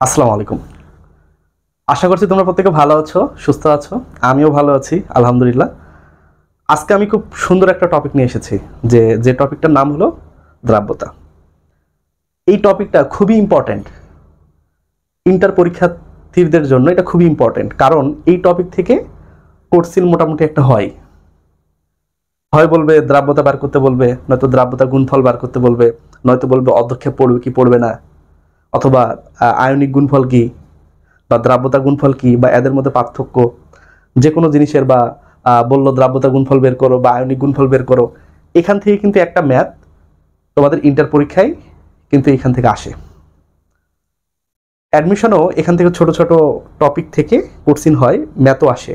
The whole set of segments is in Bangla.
আসসালামু আলাইকুম। আশা করছি তোমরা প্রত্যেকে ভালো আছো, সুস্থ আছো। আমিও ভালো আছি, আলহামদুলিল্লাহ। আজকে আমি খুব সুন্দর একটা টপিক নিয়ে এসেছি, যে টপিকটার নাম হলো দ্রাব্যতা। এই টপিকটা খুবই ইম্পর্ট্যান্ট, ইন্টার পরীক্ষার্থীদের জন্য এটা খুবই ইম্পর্ট্যান্ট, কারণ এই টপিক থেকে কোর্সিল মোটামুটি একটা হয় বলবে দ্রাব্যতা বার করতে বলবে, নয়তো দ্রাব্যতার গুণফল বার করতে বলবে, নয়তো বলবে অধ্যক্ষেপ পড়বে কি পড়বে না, অথবা আয়নিক গুণফল কি বা দ্রাব্যতা গুণফল কি বা এদের মধ্যে পার্থক্য যে কোনো জিনিসের, বা বললো দ্রাব্যতা গুণফল বের করো বা আয়নিক গুণফল বের করো। এখান থেকে কিন্তু একটা ম্যাথ তোমাদের ইন্টার পরীক্ষায় কিন্তু এখান থেকে আসে। অ্যাডমিশনও এখান থেকে ছোট ছোট টপিক থেকে কোর্সিন হয়, ম্যাথও আসে।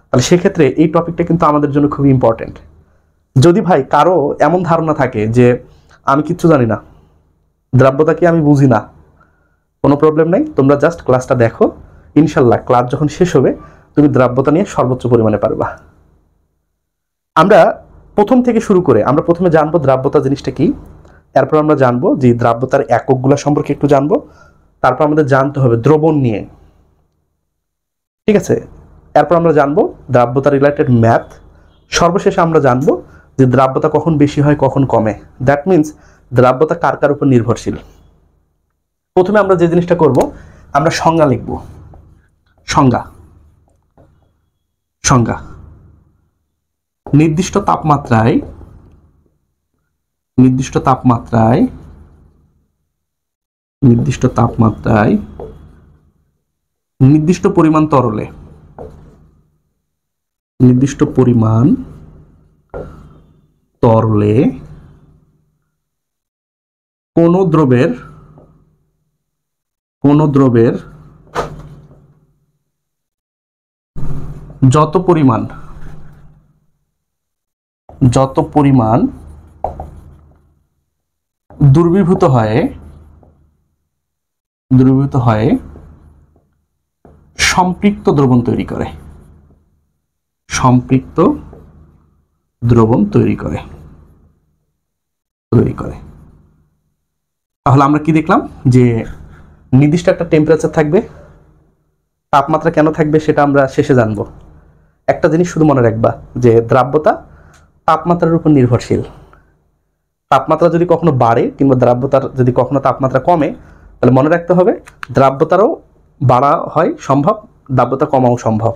তাহলে সেক্ষেত্রে এই টপিকটা কিন্তু আমাদের জন্য খুবই ইম্পর্টেন্ট। যদি ভাই কারো এমন ধারণা থাকে যে আমি কিচ্ছু জানি না, দ্রাব্যতা কি আমি বুঝি না, কোনো প্রবলেম নেই, তোমরা জাস্ট ক্লাসটা দেখো। ইনশাল্লাহ ক্লাস যখন শেষ হবে তুমি দ্রাব্যতা নিয়ে সর্বোচ্চ পরিমাণে পারবা। আমরা প্রথম থেকে শুরু করে আমরা প্রথমে জানবো দ্রাব্যতা জিনিসটা কি, এরপর আমরা জানবো যে দ্রাব্যতার এককগুলো সম্পর্কে একটু জানবো, তারপর আমাদের জানতে হবে দ্রবণ নিয়ে, ঠিক আছে। এরপর আমরা জানবো দ্রাব্যতা রিলেটেড ম্যাথ। সর্বশেষে আমরা জানবো যে দ্রাব্যতা কখন বেশি হয় কখন কমে, দ্যাট মিনস দ্রাব্যতা কার কার উপর নির্ভরশীল। প্রথমে আমরা যে জিনিসটা করব, আমরা সংজ্ঞা লিখব। সংজ্ঞা সংজ্ঞা নির্দিষ্ট তাপমাত্রায় নির্দিষ্ট তাপমাত্রায় নির্দিষ্ট তাপমাত্রায় নির্দিষ্ট পরিমাণ তরলে নির্দিষ্ট পরিমাণ তরলে কোন দ্রবের যত পরিমাণ দ্রবীভূত হয় সম্পৃক্ত দ্রবণ তৈরি করে। তাহলে আমরা কি দেখলাম, যে নির্দিষ্ট একটা টেম্পারেচার থাকবে, তাপমাত্রা কেন থাকবে সেটা আমরা শেষে জানবো। একটা জিনিস শুধু মনে রাখবা, যে দ্রাব্যতা তাপমাত্রার উপর নির্ভরশীল। তাপমাত্রা যদি কখনো বাড়ে কিংবা দ্রাব্যতার যদি কখনো তাপমাত্রা কমে, তাহলে মনে রাখতে হবে দ্রাব্যতারও বাড়া হয় সম্ভব, দ্রাব্যতা কমাও সম্ভব।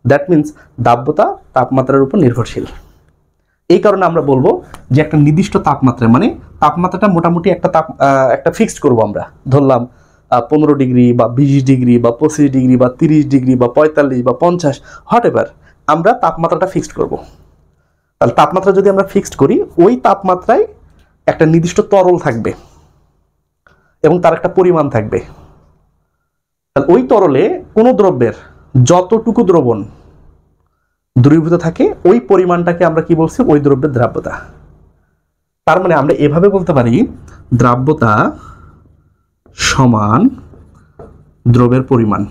দ্যাট মিনস দ্রাব্যতা তাপমাত্রার উপর নির্ভরশীল। এই কারণে আমরা বলবো যে একটা নির্দিষ্ট তাপমাত্রা, মানে তাপমাত্রাটা মোটামুটি একটা ফিক্সড করবো। আমরা ধরলাম 15 ডিগ্রি বা 20 ডিগ্রি বা 25 ডিগ্রি বা 30 ডিগ্রি বা 45 বা 50, হোয়াট এভার, আমরা তাপমাত্রাটা ফিক্সড করব। তাহলে তাপমাত্রা যদি আমরা ফিক্সড করি, ওই তাপমাত্রায় একটা নির্দিষ্ট তরল থাকবে এবং তার একটা পরিমাণ থাকবে। তাহলে ওই তরলে কোনো দ্রব্যের যতটুকু দ্রবণ দ্রবীভূত থাকে ওই পরিমাণটাকে আমরা কি বলছি, ওই দ্রব্যের দ্রাব্যতা। তার মানে আমরা এভাবে বলতে পারি, দ্রাব্যতা সমান দ্রবের পরিমাণ।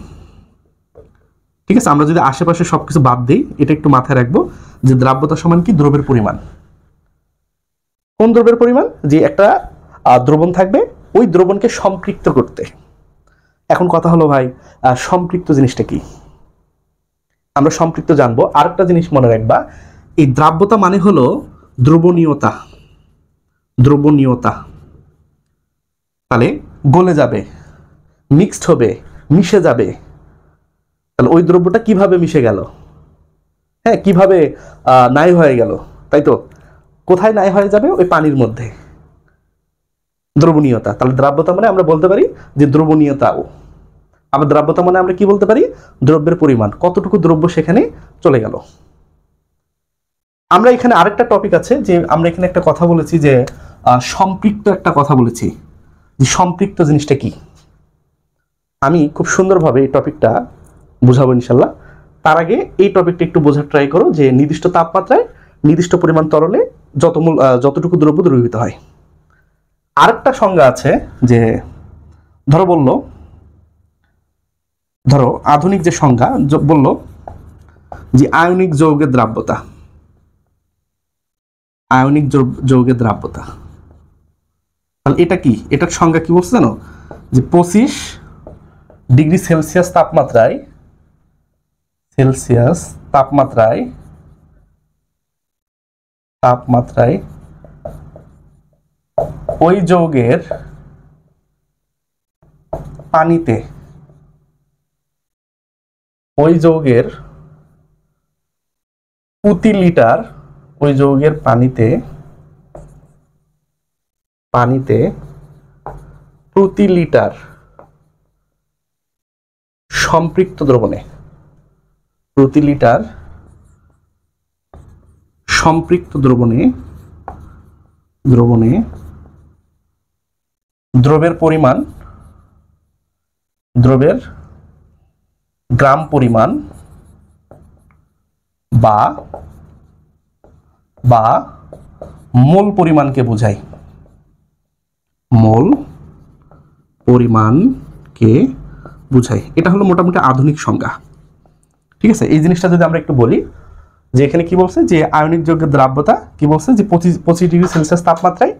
ঠিক আছে, আমরা যদি আশেপাশে সবকিছু বাদ দিই, এটা একটু মাথায় রাখবো যে দ্রাব্যতা সমান কি, দ্রবের পরিমাণ। কোন দ্রবের পরিমাণ? যে একটা দ্রবণ থাকবে, ওই দ্রবণকে সম্পৃক্ত করতে। এখন কথা হলো ভাই, সম্পৃক্ত জিনিসটা কি? আমরা সম্পৃক্ত জানবো। আরেকটা জিনিস মনে রাখবা, এই দ্রাব্যতা মানে হলো দ্রবণীয়তা। তাহলে গলে যাবে, মিক্সড হবে, মিশে যাবে। তাহলে ওই দ্রব্যটা কিভাবে মিশে গেল, হ্যাঁ, কিভাবে নাই হয়ে গেল, তাই তো? কোথায় নাই হয়ে যাবে? ওই পানির মধ্যে। দ্রবণীয়তা। তাহলে দ্রাব্যতা মানে আমরা বলতে পারি যে দ্রবণীয়তাও। আবার দ্রাব্যতা মানে আমরা কি বলতে পারি, দ্রব্যের পরিমাণ, কতটুকু দ্রব্য সেখানে চলে গেল। আমরা এখানে আরেকটা টপিক আছে, যে আমরা এখানে একটা কথা বলেছি, যে সম্পৃক্ত একটা কথা বলেছি, যে সম্পৃক্ত জিনিসটা কি। আমি খুব সুন্দরভাবে এই টপিকটা বুঝাবো ইনশাল্লাহ। তার আগে এই টপিকটা একটু বোঝার ট্রাই করো, যে নির্দিষ্ট তাপমাত্রায় নির্দিষ্ট পরিমাণ তরলে যতটুকু দ্রব্য দ্রবীভূত হয়। আরেকটা সংজ্ঞা আছে, যে ধরো আধুনিক যে সংজ্ঞা বললো, যে আয়নিক যৌগের দ্রাব্যতা। তাহলে এটা কি, এটার সংজ্ঞা কি বলছে জানো, যে 25 ডিগ্রি সেলসিয়াস তাপমাত্রায় ওই যৌগের পানিতে প্রতি লিটার প্রতি লিটার সম্পৃক্ত দ্রবণে দ্রবের গ্রাম পরিমাণ বা মোল পরিমাণকে বোঝায়। এটা হলো মোটামুটি আধুনিক সংজ্ঞা। ঠিক আছে, এই জিনিসটা যদি আমরা একটু বলি যে এখানে কি বলছে যে আয়নিক যৌগের দ্রাব্যতা কি বলছে যে 25 ডিগ্রি সেলসিয়াস তাপমাত্রায়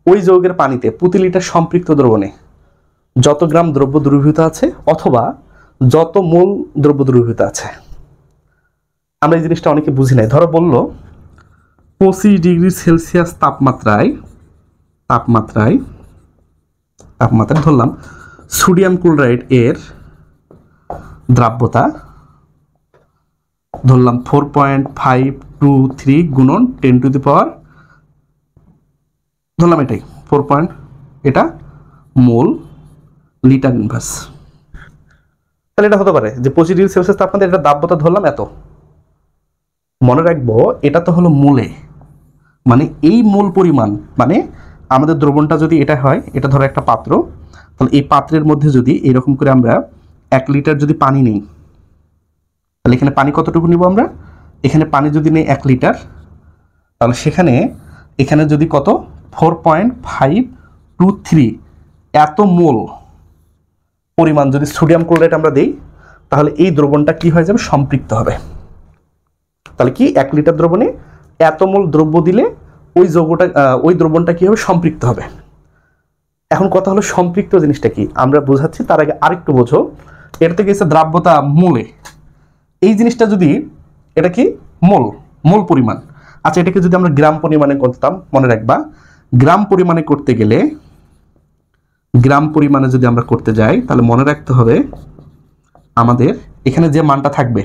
ওই যৌগের পানিতে প্রতি লিটার সম্পৃক্ত দ্রবণে যত গ্রাম দ্রব্য দ্রবীভূত আছে অথবা যত মোল দ্রব্য দ্রবীভূত আছে। আমরা এই জিনিসটা অনেকে বুঝি নাই। ধরো বললো 25 ডিগ্রি সেলসিয়াস তাপমাত্রায় ধরলাম সোডিয়াম ক্লোরাইড এর দ্রাব্যতা ধরলাম 4.523 গুণন 10 টু দি পাওয়ার ধরলাম এটাই 4. এটা মোল লিটার ইনভার্স। তাহলে এটা হতে পারে যে 25 ডিগ্রি সেলসিয়াস তাপমাত্রায় এটা দ্রাব্যতা ধরলাম এত। মনে রাখবো এটা তো হলো মোলে, মানে এই মোল পরিমাণ, মানে আমাদের দ্রবণটা যদি এটা হয়, এটা ধরো একটা পাত্র, তাহলে এই পাত্রের মধ্যে যদি এরকম করে আমরা 1 লিটার যদি পানি নেই, তাহলে এখানে পানি কতটুকু নিব আমরা? এখানে পানি যদি নেই 1 লিটার, তাহলে এখানে যদি কত 4.523 এত মোল পরিমাণ যদি সোডিয়াম ক্লোরাইড আমরা দেই, তাহলে এই দ্রবণটা কি হয়ে যাবে? সম্পৃক্ত হবে। তাহলে কি 1 লিটার দ্রবণে এত মোল দ্রব্য দিলে ওই দ্রবণটা কি হবে? সম্পৃক্ত হবে। এখন কথা হলো সম্পৃক্ত জিনিসটা কি আমরা বোঝাচ্ছি, তার আগে আরেকটু বোঝো। এটা থেকে এসে দ্রাব্যতা মোলে, এই জিনিসটা যদি এটা কি মোল পরিমাণ। আচ্ছা, এটাকে যদি আমরা গ্রাম পরিমাণে করতাম, মনে রাখবা গ্রাম পরিমাণে যদি আমরা করতে যাই, তাহলে মনে রাখতে হবে আমাদের এখানে যে মানটা থাকবে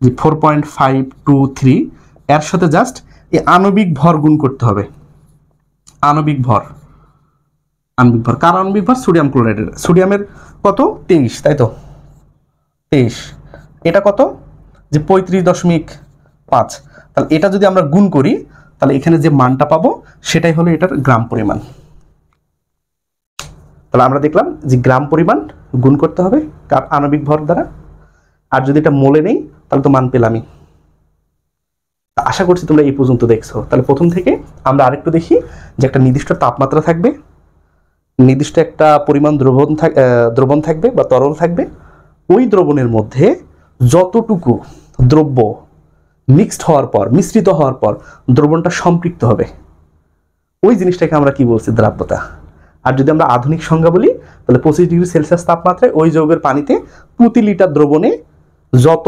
যে 4.523 এর সাথে জাস্ট এই আণবিক ভর গুণ করতে হবে। আণবিক ভর কার আণবিক ভর? সোডিয়াম ক্লোরাইডের। সোডিয়ামের কত? 23, তাই তো 23। এটা কত? যে 35.5। তাহলে এটা যদি আমরা গুণ করি, তাহলে এখানে যে মানটা পাবো সেটাই হলো এটার গ্রাম পরিমাণ। তাহলে আমরা দেখলাম যে গ্রাম পরিমাণ গুণ করতে হবে কার? আণবিক ভর দ্বারা। আর যদি এটা মোলে নেই, তাহলে তো মান পেলামই। আশা করছি তোমরা এই পর্যন্ত দেখছো। তাহলে প্রথম থেকে আমরা আরেকটু দেখি যে একটা নির্দিষ্ট তাপমাত্রা থাকবে, নির্দিষ্ট একটা পরিমাণ দ্রবণ থাকবে বা তরল থাকবে। ওই দ্রবণের মধ্যে যতটুকু দ্রব্য মিশ্রিত হওয়ার পর দ্রবণটা সম্পৃক্ত হবে, ওই জিনিসটাকে আমরা কি বলছি? দ্রাব্যতা। আর যদি আমরা আধুনিক সংজ্ঞা বলি, তাহলে 25 ডিগ্রি সেলসিয়াস তাপমাত্রায় ওই যৌগের পানিতে প্রতি লিটার দ্রবণে যত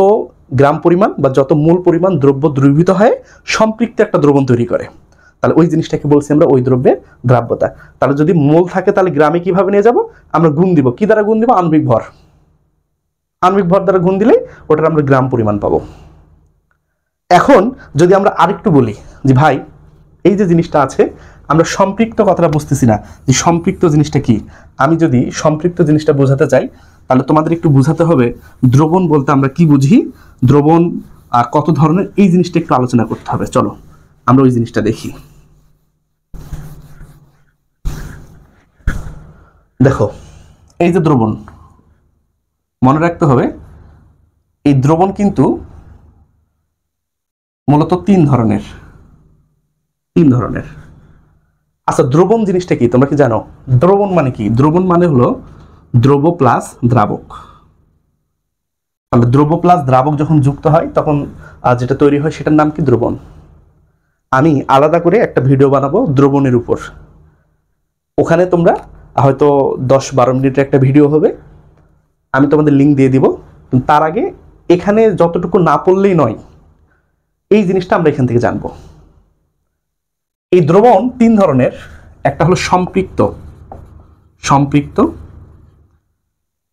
গ্রাম পরিমাণ বা যত মোল পরিমাণ দ্রব্য দ্রবীভূত হয় সম্পৃক্ত একটা দ্রবণ তৈরি করে, তাহলে ওই জিনিসটাকে বলছি আমরা ওই দ্রব্যের দ্রাব্যতা। তাহলে যদি মোল থাকে, তাহলে গ্রামে কিভাবে নিয়ে যাব? আমরা গুণ দিব। কি দ্বারা গুণ দিব? আণবিক ভর দ্বারা গুণ দিলেই ওটার আমরা গ্রাম পরিমাণ পাবো। এখন যদি আমরা আরেকটু বলি যে ভাই এই যে জিনিসটা আছে, আমরা সম্পৃক্ত কথাটা বুঝতেছি না যে সম্পৃক্ত জিনিসটা কি। আমি যদি সম্পৃক্ত জিনিসটা বোঝাতে চাই, তাহলে তোমাদের একটু বোঝাতে হবে দ্রবণ বলতে আমরা কি বুঝি, দ্রবণ আর কত ধরনের, এই জিনিসটা একটু আলোচনা করতে হবে। চলো আমরা ওই জিনিসটা দেখি। দেখো এই যে দ্রবণ, মনে রাখতে হবে এই দ্রবণ কিন্তু মূলত তিন ধরনের। আচ্ছা, দ্রবণ জিনিসটা কি তোমরা কি জানো? দ্রবণ মানে কি? দ্রবণ মানে হলো দ্রব্য প্লাস দ্রাবক। তাহলে দ্রব্য প্লাস দ্রাবক যখন যুক্ত হয়, তখন যেটা তৈরি হয় সেটার নাম কি? দ্রবণ। আমি আলাদা করে একটা ভিডিও বানাবো দ্রবণের উপর, ওখানে তোমরা হয়তো 10-12 মিনিটের একটা ভিডিও হবে, আমি তোমাদের লিঙ্ক দিয়ে দিব। তার আগে এখানে যতটুকু না পড়লেই নয়, এই জিনিসটা আমরা এখান থেকে জানবো। এই দ্রবণ তিন ধরনের, একটা হলো সম্পৃক্ত, সম্পৃক্ত,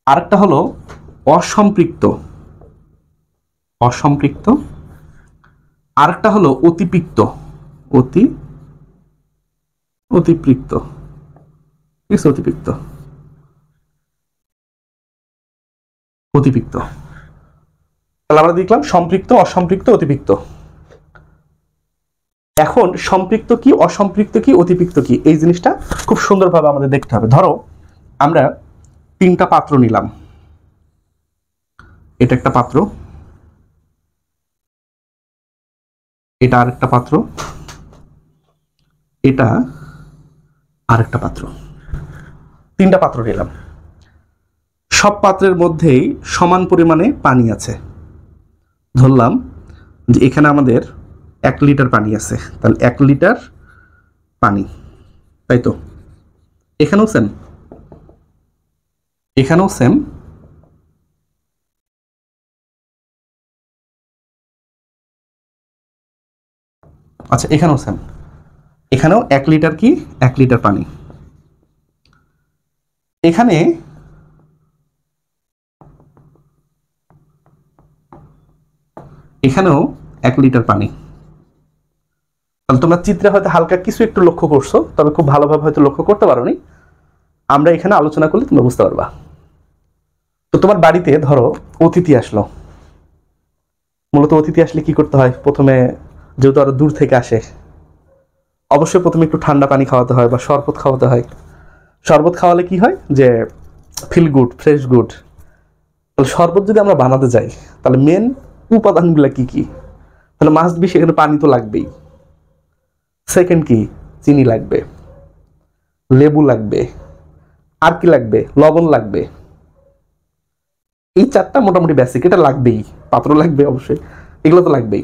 আরেকটা হলো অসম্পৃক্ত, অসম্পৃক্ত, আরেকটা হলো অতিপৃক্ত, অতিপৃক্ত, ঠিক আছে, অতিপৃক্ত, অতিপৃক্ত। তাহলে আমরা দেখলাম সম্পৃক্ত, অসম্পৃক্ত, অতিপৃক্ত। এখন সম্পৃক্ত কি, অসম্পৃক্ত কি, অতিপৃক্ত কি, এই জিনিসটা খুব সুন্দরভাবে আমাদের দেখতে হবে। ধরো আমরা তিনটা পাত্র নিলাম, এটা একটা পাত্র, এটা আরেকটা পাত্র, এটা আরেকটা পাত্র, তিনটা পাত্র নিলাম। সব পাত্রের মধ্যেই সমান পরিমাণে পানি আছে। ধরলাম যে এখানে আমাদের 1 লিটার পানি আছে, তাহলে 1 লিটার পানি, তাই তো? এখানেও সেম, এখানেও সেম, আচ্ছা এখানেও সেম, এখানেও 1 লিটার কি, 1 লিটার পানি। এখানে এখানেও 1 লিটার পানি। তাহলে তোমরা চিত্রে হয়তো হালকা কিছু একটু লক্ষ্য করছো, তবে খুব ভালোভাবে হয়তো লক্ষ্য করতে পারোনি। আমরা এখানে আলোচনা করলে তোমরা বুঝতে পারবা। তো তোমার বাড়িতে ধরো অতিথি আসলো। মূলত অতিথি আসলে কি করতে হয়? প্রথমে যেহেতু আরো দূর থেকে আসে, অবশ্যই প্রথমে একটু ঠান্ডা পানি খাওয়াতে হয় বা শরবত খাওয়াতে হয়। শরবত খাওয়ালে কি হয় যে ফিল গুড, ফ্রেশ গুড। তাহলে শরবত যদি আমরা বানাতে যাই, তাহলে মেন উপাদানগুলো কি কি? তাহলে মাস্ট বি সেখানে পানি তো লাগবেই। সেকেন্ড কি, চিনি লাগবে, লেবু লাগবে, আর কি লাগবে, লবণ লাগবে। এই চারটা মোটামুটি বেসিক, এটা লাগবেই। পাত্র লাগবে অবশ্যই, এগুলো তো লাগবেই।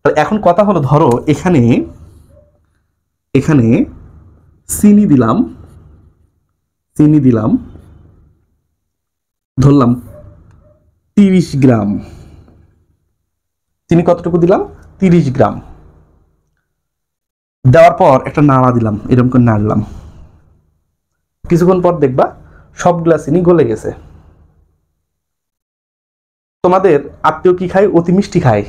তো এখন কথা হলো, ধরো এখানে এখানে চিনি দিলাম, চিনি দিলাম ধরলাম 30 গ্রাম। চিনি কতটুকু দিলাম? 30 গ্রাম। দেওয়ার পর একটা নাড়া দিলাম, এরকম করে নাড়লাম। কিছুক্ষণ পর দেখবা সবগুলা চিনি গলে গেছে। তোমাদের আত্মীয় কি খায়? অতি মিষ্টি খায়।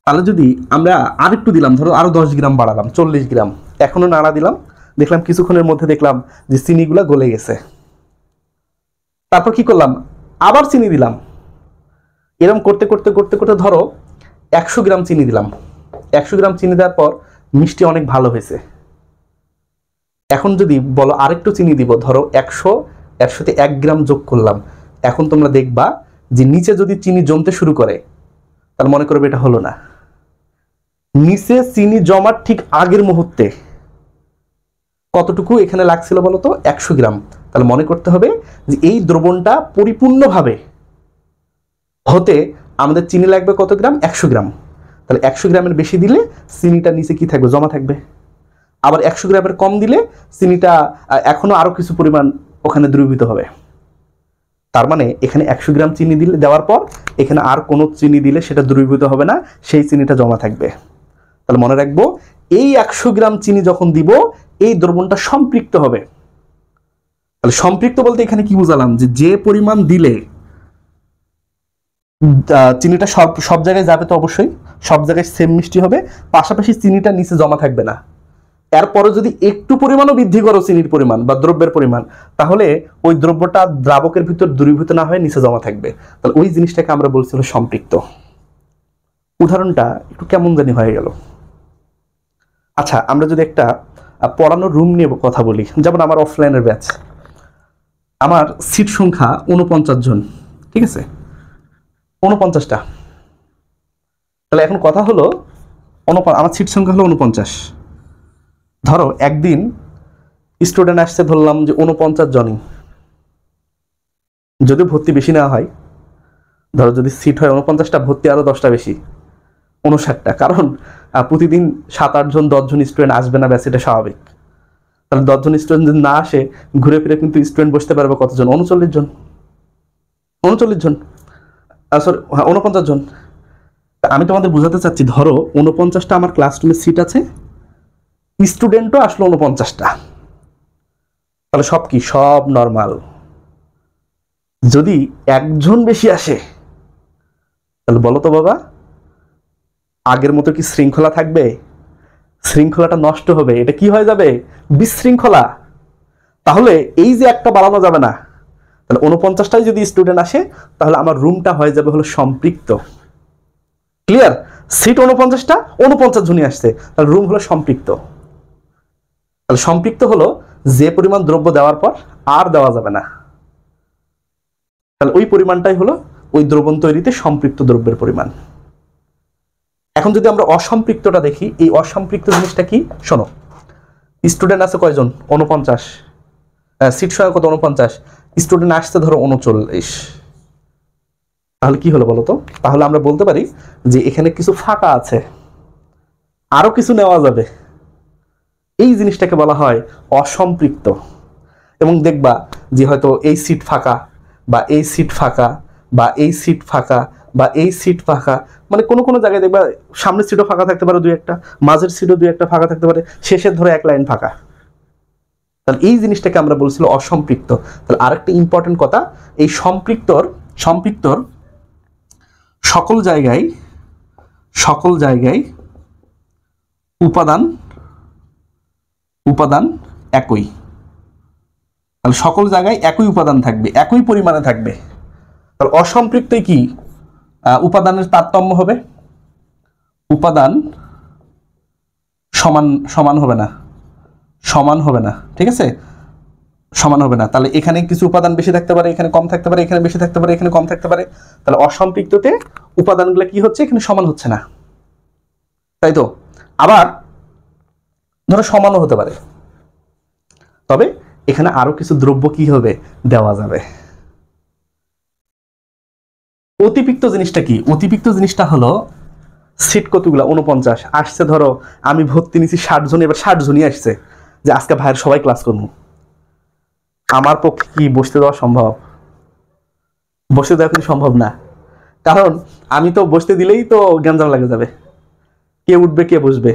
তাহলে যদি আমরা আরেকটু দিলাম, ধরো আরো 10 গ্রাম বাড়ালাম, 40 গ্রাম, এখনো নাড়া দিলাম, দেখলাম কিছুক্ষণের মধ্যে দেখলাম যে চিনিগুলা গলে গেছে। তারপর কি করলাম? আবার চিনি দিলাম। এরকম করতে করতে করতে করতে ধরো 100 গ্রাম চিনি দিলাম। 100 গ্রাম চিনি দেওয়ার পর মিষ্টি অনেক ভালো হয়েছে। এখন যদি বলো আরেকটু চিনি দিব, ধরো 100, এর সাথে 1 গ্রাম যোগ করলাম। এখন তোমরা দেখবা যে নিচে যদি চিনি জমতে শুরু করে, তাহলে মনে করবে এটা হলো না। নিচে চিনি জমার ঠিক আগের মুহূর্তে কতটুকু এখানে লাগছিল বলো তো? 100 গ্রাম। তাহলে মনে করতে হবে যে এই দ্রবণটা পরিপূর্ণভাবে হতে আমাদের চিনি লাগবে কত গ্রাম? 100 গ্রাম। তাহলে 100 গ্রামের বেশি দিলে চিনিটা নিচে কি থাকবে? জমা থাকবে। আবার 100 গ্রামের কম দিলে চিনিটা এখনো আরো কিছু পরিমাণ ওখানে দ্রবীভূত হবে। তার মানে এখানে 100 গ্রাম চিনি দিলে, দেওয়ার পর এখানে আর কোনো চিনি দিলে সেটা দ্রবীভূত হবে না, সেই চিনিটা জমা থাকবে। তাহলে মনে রাখবো, এই 100 গ্রাম চিনি যখন দিব, এই দ্রবণটা সম্পৃক্ত হবে। তাহলে সম্পৃক্ত বলতে এখানে কি বুঝালাম? যে পরিমাণ দিলে চিনিটা সব সব জায়গায় যাবে, তো অবশ্যই সব জায়গায় সেম মিষ্টি হবে, পাশাপাশি চিনিটা নিচে জমা থাকবে না। এরপরে যদি একটু পরিমাণও বৃদ্ধি করো চিনির পরিমাণ বা দ্রব্যের পরিমাণ, তাহলে ওই দ্রব্যটা দ্রাবকের ভিতর দ্রবীভূত না হয়ে নিচে জমা থাকবে। তাহলে ওই জিনিসটাকে আমরা বলছিল সম্পৃক্ত। উদাহরণটা একটু কেমন জানি হয়ে গেল। আচ্ছা, আমরা যদি একটা পড়ানোর রুম নিয়ে কথা বলি, যেমন আমার অফলাইনের ব্যাচ, আমার সিট সংখ্যা 49 জন, ঠিক আছে, 49টা। তাহলে এখন কথা হলো, আমার সিট সংখ্যা হলো 49। ধরো একদিন স্টুডেন্ট আসছে, ধরলাম যে 49 জনই। যদি ভর্তি বেশি নেওয়া হয়, ধরো যদি সিট হয় 49টা, ভর্তি আরো 10টা বেশি, 59টা। কারণ প্রতিদিন 7-8 জন 10 জন স্টুডেন্ট আসবে না, ব্যাস, এটা স্বাভাবিক। তাহলে 10 জন স্টুডেন্ট যদি না আসে, ঘুরে ফিরে কিন্তু স্টুডেন্ট বসতে পারবে কতজন? 39 জন, 39 জন, সরি 49 জন। আমি তোমাদের বোঝাতে চাচ্ছি, ধরো 49টা আমার ক্লাসরুমে সিট আছে, স্টুডেন্টও আসলো 49টা, তাহলে সব কি? সব নর্মাল। যদি একজন বেশি আসে, তাহলে বলো তো বাবা, আগের মতো কি শৃঙ্খলা থাকবে? শৃঙ্খলাটা নষ্ট হবে, এটা কি হয়ে যাবে? বিশৃঙ্খলা। তাহলে এই যে একটা বাড়ানো যাবে না, তাহলে 49টাই যদি স্টুডেন্ট আসে, তাহলে আমার রুমটা হয়ে যাবে হলো সম্পৃক্ত। ক্লিয়ার? সিট 49টা, 49 জনই আসছে, তাহলে রুম হলো সম্পৃক্ত। তাহলে সম্পৃক্ত হলো যে পরিমাণ দ্রব্য দেওয়ার পর আর দেওয়া যাবে না, তাহলে ওই পরিমাণটাই হলো ওই দ্রবণ তৈরিতে সম্পৃক্ত দ্রব্যের পরিমাণ। এখন যদি আমরা অসম্পৃক্তটা দেখি, এই অসম্পৃক্ত জিনিসটা কি? শোনো, স্টুডেন্ট আছে কয়জন? 49, সিট সংখ্যা কত? 49, স্টুডেন্ট আসছে ধরো 39, তাহলে কি হলো বলো তো? তাহলে আমরা বলতে পারি যে এখানে কিছু ফাঁকা আছে, আরো কিছু নেওয়া যাবে, এই জিনিসটাকে বলা হয় অসম্পৃক্ত। এবং দেখবা যে হয়তো এই সিট ফাঁকা, বা এই সিট ফাঁকা, বা এই সিট ফাঁকা, বা এই সিট ফাঁকা, মানে কোনো কোনো জায়গায় দেখবা সামনের সিটও ফাঁকা থাকতে পারে 2-1টা, মাঝের সিটও 2-1টা ফাঁকা থাকতে পারে, শেষের ধরে এক লাইন ফাঁকা। তাহলে এই জিনিসটাকে আমরা বলছিল অসম্পৃক্ত। তাহলে আরেকটা ইম্পর্টেন্ট কথা, এই সম্পৃক্তর সকল জায়গায় উপাদান একই। তাহলে সকল জায়গায় একই উপাদান থাকবে, একই পরিমাণে থাকবে। তাহলে অসম্পৃক্তই কি? উপাদানের তারতম্য হবে, উপাদান সমান হবে না, ঠিক আছে? সমান হবে না। তাহলে এখানে কিছু উপাদান বেশি থাকতে পারে, এখানে কম থাকতে পারে, এখানে বেশি থাকতে পারে, এখানে কম থাকতে পারে। তাহলে অসম্পৃক্ততে উপাদানগুলো কি হচ্ছে? এখানে সমান হচ্ছে না, তাই তো? আবার ধরো সমানও হতে পারে, তবে এখানে আরো কিছু দ্রব্য কি হবে? দেওয়া যাবে। অতিরিক্ত জিনিসটা কি? অতিরিক্ত জিনিসটা হলো সিট কতগুলা? 49 আসছে, ধরো আমি ভর্তি নিছি 60 জন, এবার 60 জনই আসছে, যে আজকে ভাইয়ের সবাই ক্লাস করবো। আমার পক্ষে কি বসতে দেওয়া সম্ভব? বসতে দেওয়া কিন্তু সম্ভব না, কারণ আমি তো বসতে দিলেই তো গ্যাঞ্জাম লাগে যাবে, কে উঠবে কে বসবে।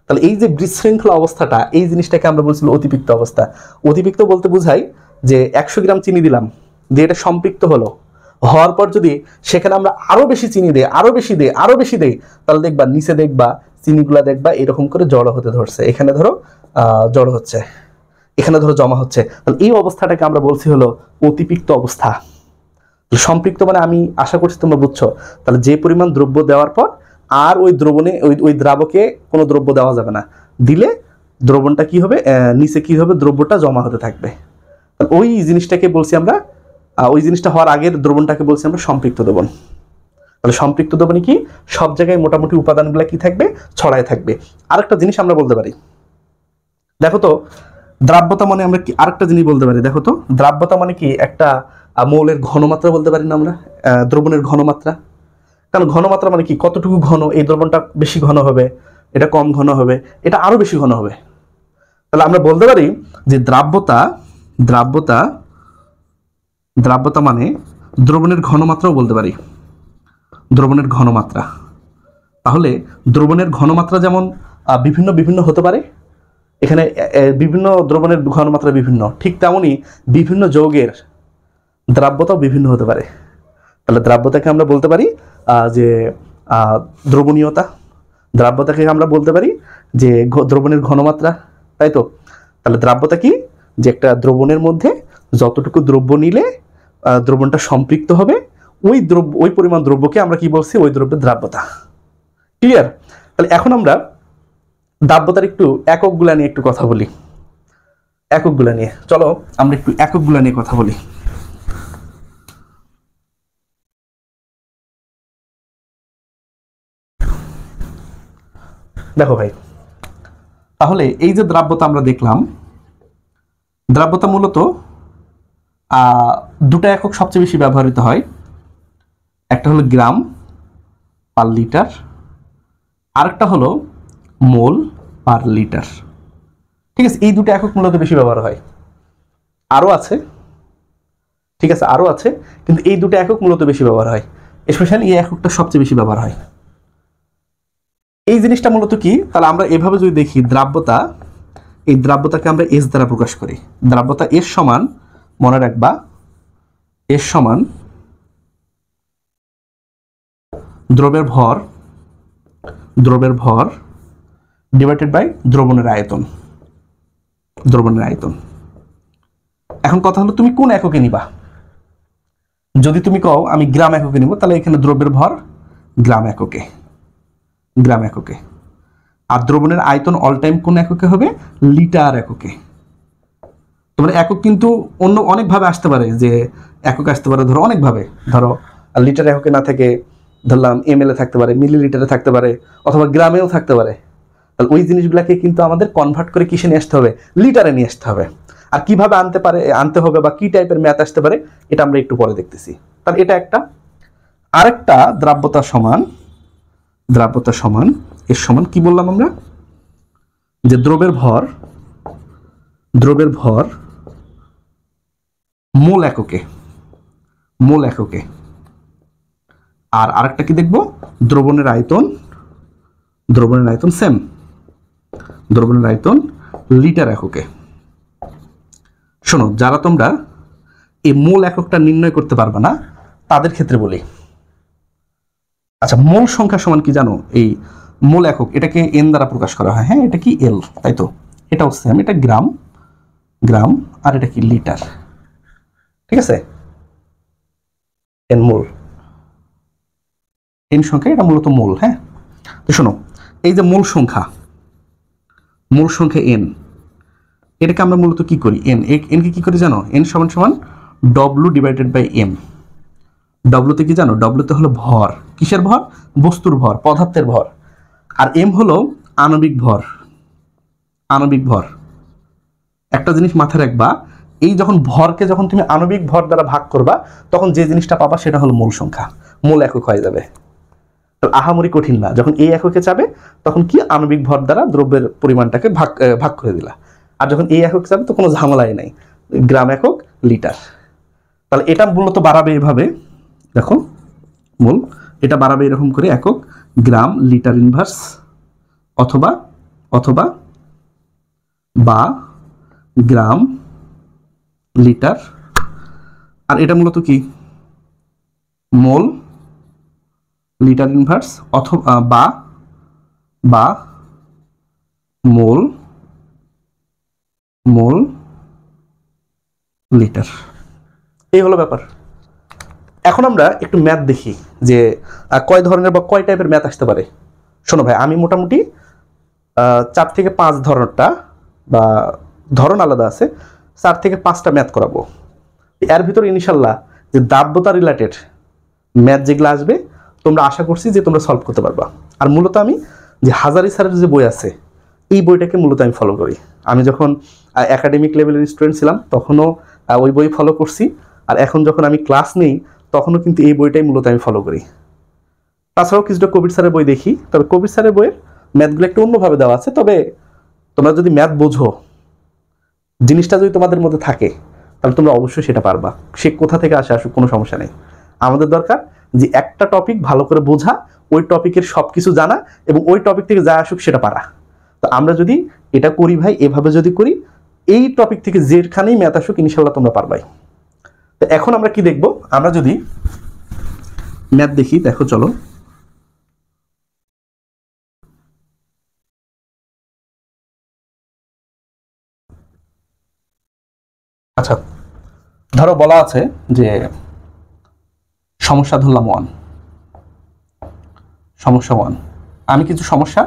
তাহলে এই যে বিশৃঙ্খলা অবস্থাটা, এই জিনিসটাকে আমরা বলছিলাম অতিরিক্ত অবস্থা। অতিরিক্ত বলতে বোঝাই যে 100 গ্রাম চিনি দিলাম, দিয়ে এটা সম্পৃক্ত হলো, হওয়ার পর যদি সেখানে আমরা আরো বেশি চিনি দেই, আরো বেশি দেই, তাহলে দেখবা নিচে দেখবা চিনিগুলা দেখবা এরকম করে জড়ো হতে ধরছে, এখানে ধরো জড়ো হচ্ছে, এখানে ধরো জমা হচ্ছে। তাহলে এই অবস্থাটাকে আমরা বলছি হলো অতিরিক্ত অবস্থা। সম্পৃক্ত মানে আমি আশা করছি তোমরা বুঝছো। তাহলে যে পরিমাণ দ্রব্য দেওয়ার পর আর ওই দ্রবণে ওই দ্রাবকে কোনো দ্রব্য দেওয়া যাবে না, দিলে দ্রবণটা কি হবে? নিচে কি হবে? দ্রব্যটা জমা হতে থাকবে। ওই জিনিসটাকে বলছি আমরা, ওই জিনিসটা হওয়ার আগের দ্রবণটাকে বলছি আমরা সম্পৃক্ত দ্রবণ। তাহলে সম্পৃক্ত দ্রবণে কি? সব জায়গায় মোটামুটি উপাদানগুলো কি থাকবে? ছড়ায় থাকবে। আরেকটা জিনিস আমরা বলতে পারি, দেখো তো দ্রাব্যতা মানে আমরা কি আরেকটা জিনিস বলতে পারি, দেখো তো দ্রাব্যতা মানে কি? একটা মৌলের ঘনমাত্রা বলতে পারি না আমরা, দ্রবণের ঘনমাত্রা। কারণ ঘনমাত্রা মানে কি? কতটুকু ঘন, এই দ্রবণটা বেশি ঘন হবে, এটা কম ঘন হবে, এটা আরো বেশি ঘন হবে। তাহলে আমরা বলতে পারি যে দ্রাব্যতা মানে দ্রবণের ঘনমাত্রাও বলতে পারি, দ্রবণের ঘনমাত্রা। তাহলে দ্রবণের ঘনমাত্রা যেমন বিভিন্ন হতে পারে, এখানে বিভিন্ন দ্রবণের ঘনমাত্রা বিভিন্ন, ঠিক তেমনই বিভিন্ন যৌগের দ্রাব্যতাও বিভিন্ন হতে পারে। তাহলে দ্রাব্যতাকে আমরা বলতে পারি যে দ্রবণীয়তা, দ্রাব্যতাকে আমরা বলতে পারি যে দ্রবণের ঘনমাত্রা, তাই তো? তাহলে দ্রাব্যতা কি? যে একটা দ্রবণের মধ্যে যতটুকু দ্রব্য নিলে দ্রবণটা সম্পৃক্ত হবে, ওই পরিমাণ দ্রব্যকে আমরা কি বলছি? ওই দ্রব্যের দ্রাব্যতা। ক্লিয়ার? তাহলে এখন আমরা দ্রাব্যতার একটু এককগুলা নিয়ে একটু কথা বলি, এককগুলা নিয়ে। চলো আমরা একটু এককগুলা নিয়ে কথা বলি। দেখো ভাই, তাহলে এই যে দ্রাব্যতা আমরা দেখলাম, দ্রাব্যতা মূলত দুটা একক সবচেয়ে বেশি ব্যবহৃত হয়, একটা হলো গ্রাম পার লিটার, আরেকটা হলো মোল পার লিটার। ঠিক আছে, এই দুটো একক মূলত বেশি ব্যবহার হয়। আরও আছে, ঠিক আছে, আরও আছে, কিন্তু এই দুটো একক মূলত বেশি ব্যবহার হয়, স্পেশালি এই এককটা সবচেয়ে বেশি ব্যবহার হয়। এই জিনিসটা মূলত কি, তাহলে আমরা এভাবে যদি দেখি দ্রাব্যতা, এই দ্রাব্যতাকে আমরা এস দ্বারা প্রকাশ করি। দ্রাব্যতা এস সমান, মনে রাখবা, এস সমান দ্রবের ভর, দ্রবের ভর ডিভাইডেড বাই দ্রবণের আয়তন, দ্রবণের আয়তন। এখন কথা হলো তুমি কোন এককে নিবা। যদি তুমি কও আমি গ্রাম এককে নিব, তাহলে এখানে দ্রব্যের ভর গ্রাম এককে, গ্রাম এককে। আর দ্রবণের আয়তন অল টাইম কোন এককে হবে, লিটার এককে। তোমার একক কিন্তু অন্য অনেকভাবে আসতে পারে, যে একক আসতে পারে ধরো অনেকভাবে, ধরো লিটার এককে না থেকে ধরলাম এমএল এ থাকতে পারে, মিলিলিটারে থাকতে পারে, অথবা গ্রামেও থাকতে পারে। তাহলে ওই জিনিসগুলোকে কিন্তু আমাদের কনভার্ট করে কিসে নিয়ে আসতে হবে, লিটারে নিয়ে আসতে হবে। আর কিভাবে আনতে হবে বা কি টাইপের ম্যাথ আসতে পারে এটা আমরা একটু পরে দেখতেছি। তাহলে এটা একটা। আরেকটা দ্রাব্যতা সমান, দ্রাব্যতা সমান এর সমান কি বললাম আমরা, যে দ্রবের ভর, দ্রবের ভর মোল এককে, মোল এককে। আর আরেকটা কি দেখবো, দ্রবণের আয়তন, দ্রবণের আয়তন সেম, দ্রবণের আয়তন লিটার এককে। শোনো, যারা তোমরা এই মোল এককটা নির্ণয় করতে পারবে না তাদের ক্ষেত্রে বলি, আচ্ছা মোল সংখ্যা সমান কি জানো, এই মোল একক এটাকে এন দ্বারা প্রকাশ করা হয়, হ্যাঁ এটা কি এল, তাই তো, এটাও সেম, এটা গ্রাম, গ্রাম, আর এটা কি লিটার, ঠিক আছে, এন মোল, এন সংখ্যা, এটা মূলত মোল। হ্যাঁ, তো শোনো, এই যে মূল সংখ্যা, মূল সংখ্যা এন, এটাকে আমরা মূলত কি করি, এনকে কি করি জানো, এন সমান সমান ডব্লু ডিভাইডেড বাই এম। ডব্লুতে কি জানো, ডব্লুতে হলো ভর, কিসের ভর, বস্তুর ভর, পদার্থের ভর। আর এম হলো আণবিক ভর, আণবিক ভর। একটা জিনিস মাথায় রাখবা, এই যখন ভরকে যখন তুমি আণবিক ভর দ্বারা ভাগ করবা, তখন যে জিনিসটা পাবা সেটা হলো মূল সংখ্যা, মূল একক হয়ে যাবে। আহামরি কঠিন না, যখন এই এককে যাবে তখন কি আণবিক ভর দ্বারা দ্রব্যের পরিমাণটাকে ভাগ করে দিলা। আর যখন এই একক যাবে তো কোনো ঝামেলাই নাই, গ্রাম একক লিটার। তাহলে এটা মূলত বাড়াবে এভাবে, দেখো মূল এটা বাড়াবে এরকম করে, একক গ্রাম লিটার ইনভার্স, অথবা অথবা বা গ্রাম লিটার। আর এটা মূলত কি মোল লিটার ইনভার্স, অথবা বা মোল, মোল লিটার। এই হলো ব্যাপার। এখন আমরা একটু ম্যাথ দেখি যে কয় ধরনের বা কয় টাইপের ম্যাথ আসতে পারে। শোনো ভাই, আমি মোটামুটি 4 থেকে 5 ধরনটা, বা ধরন আলাদা আছে, 4 থেকে 5টা ম্যাথ করাবো। এর ভিতরে ইনশাল্লাহ যে দ্রাব্যতা রিলেটেড ম্যাথ যেগুলো আসবে তোমরা আশা করছি যে তোমরা সলভ করতে পারবা। আর মূলত আমি যে হাজারি স্যারের যে বই আছে এই বইটাকে মূলত আমি ফলো করি। আমি যখন একাডেমিক লেভেলের স্টুডেন্ট ছিলাম তখনও ওই বই ফলো করছি, আর এখন যখন আমি ক্লাস নেই তখনও কিন্তু এই বইটাই মূলত আমি ফলো করি। তাছাড়াও কিছুটা কবির স্যারের বই দেখি, তবে কবির স্যারের বইয়ের ম্যাথগুলো একটু অন্যভাবে দেওয়া আছে। তবে তোমরা যদি ম্যাথ বোঝো, জিনিসটা যদি তোমাদের মধ্যে থাকে, তাহলে তোমরা অবশ্যই সেটা পারবা। সে কোথা থেকে আসুক কোনো সমস্যা নেই। আমাদের দরকার যে একটা টপিক ভালো করে বোঝা, ওই টপিকের সব কিছু জানা, এবং ওই টপিক থেকে যা আসুক সেটা পারা। তো আমরা যদি এটা করি ভাই, এভাবে যদি করি, এই টপিক থেকে যেখানেই ম্যাথ আসুক ইনশাল্লাহ তোমরা পারবাই। তো এখন আমরা কি দেখব, আমরা যদি ম্যাথ দেখি, দেখো চলো। আচ্ছা, ধরো বলা আছে যে সমস্যা ধরলাম 1, সমস্যা 1। আমি কিছু সমস্যা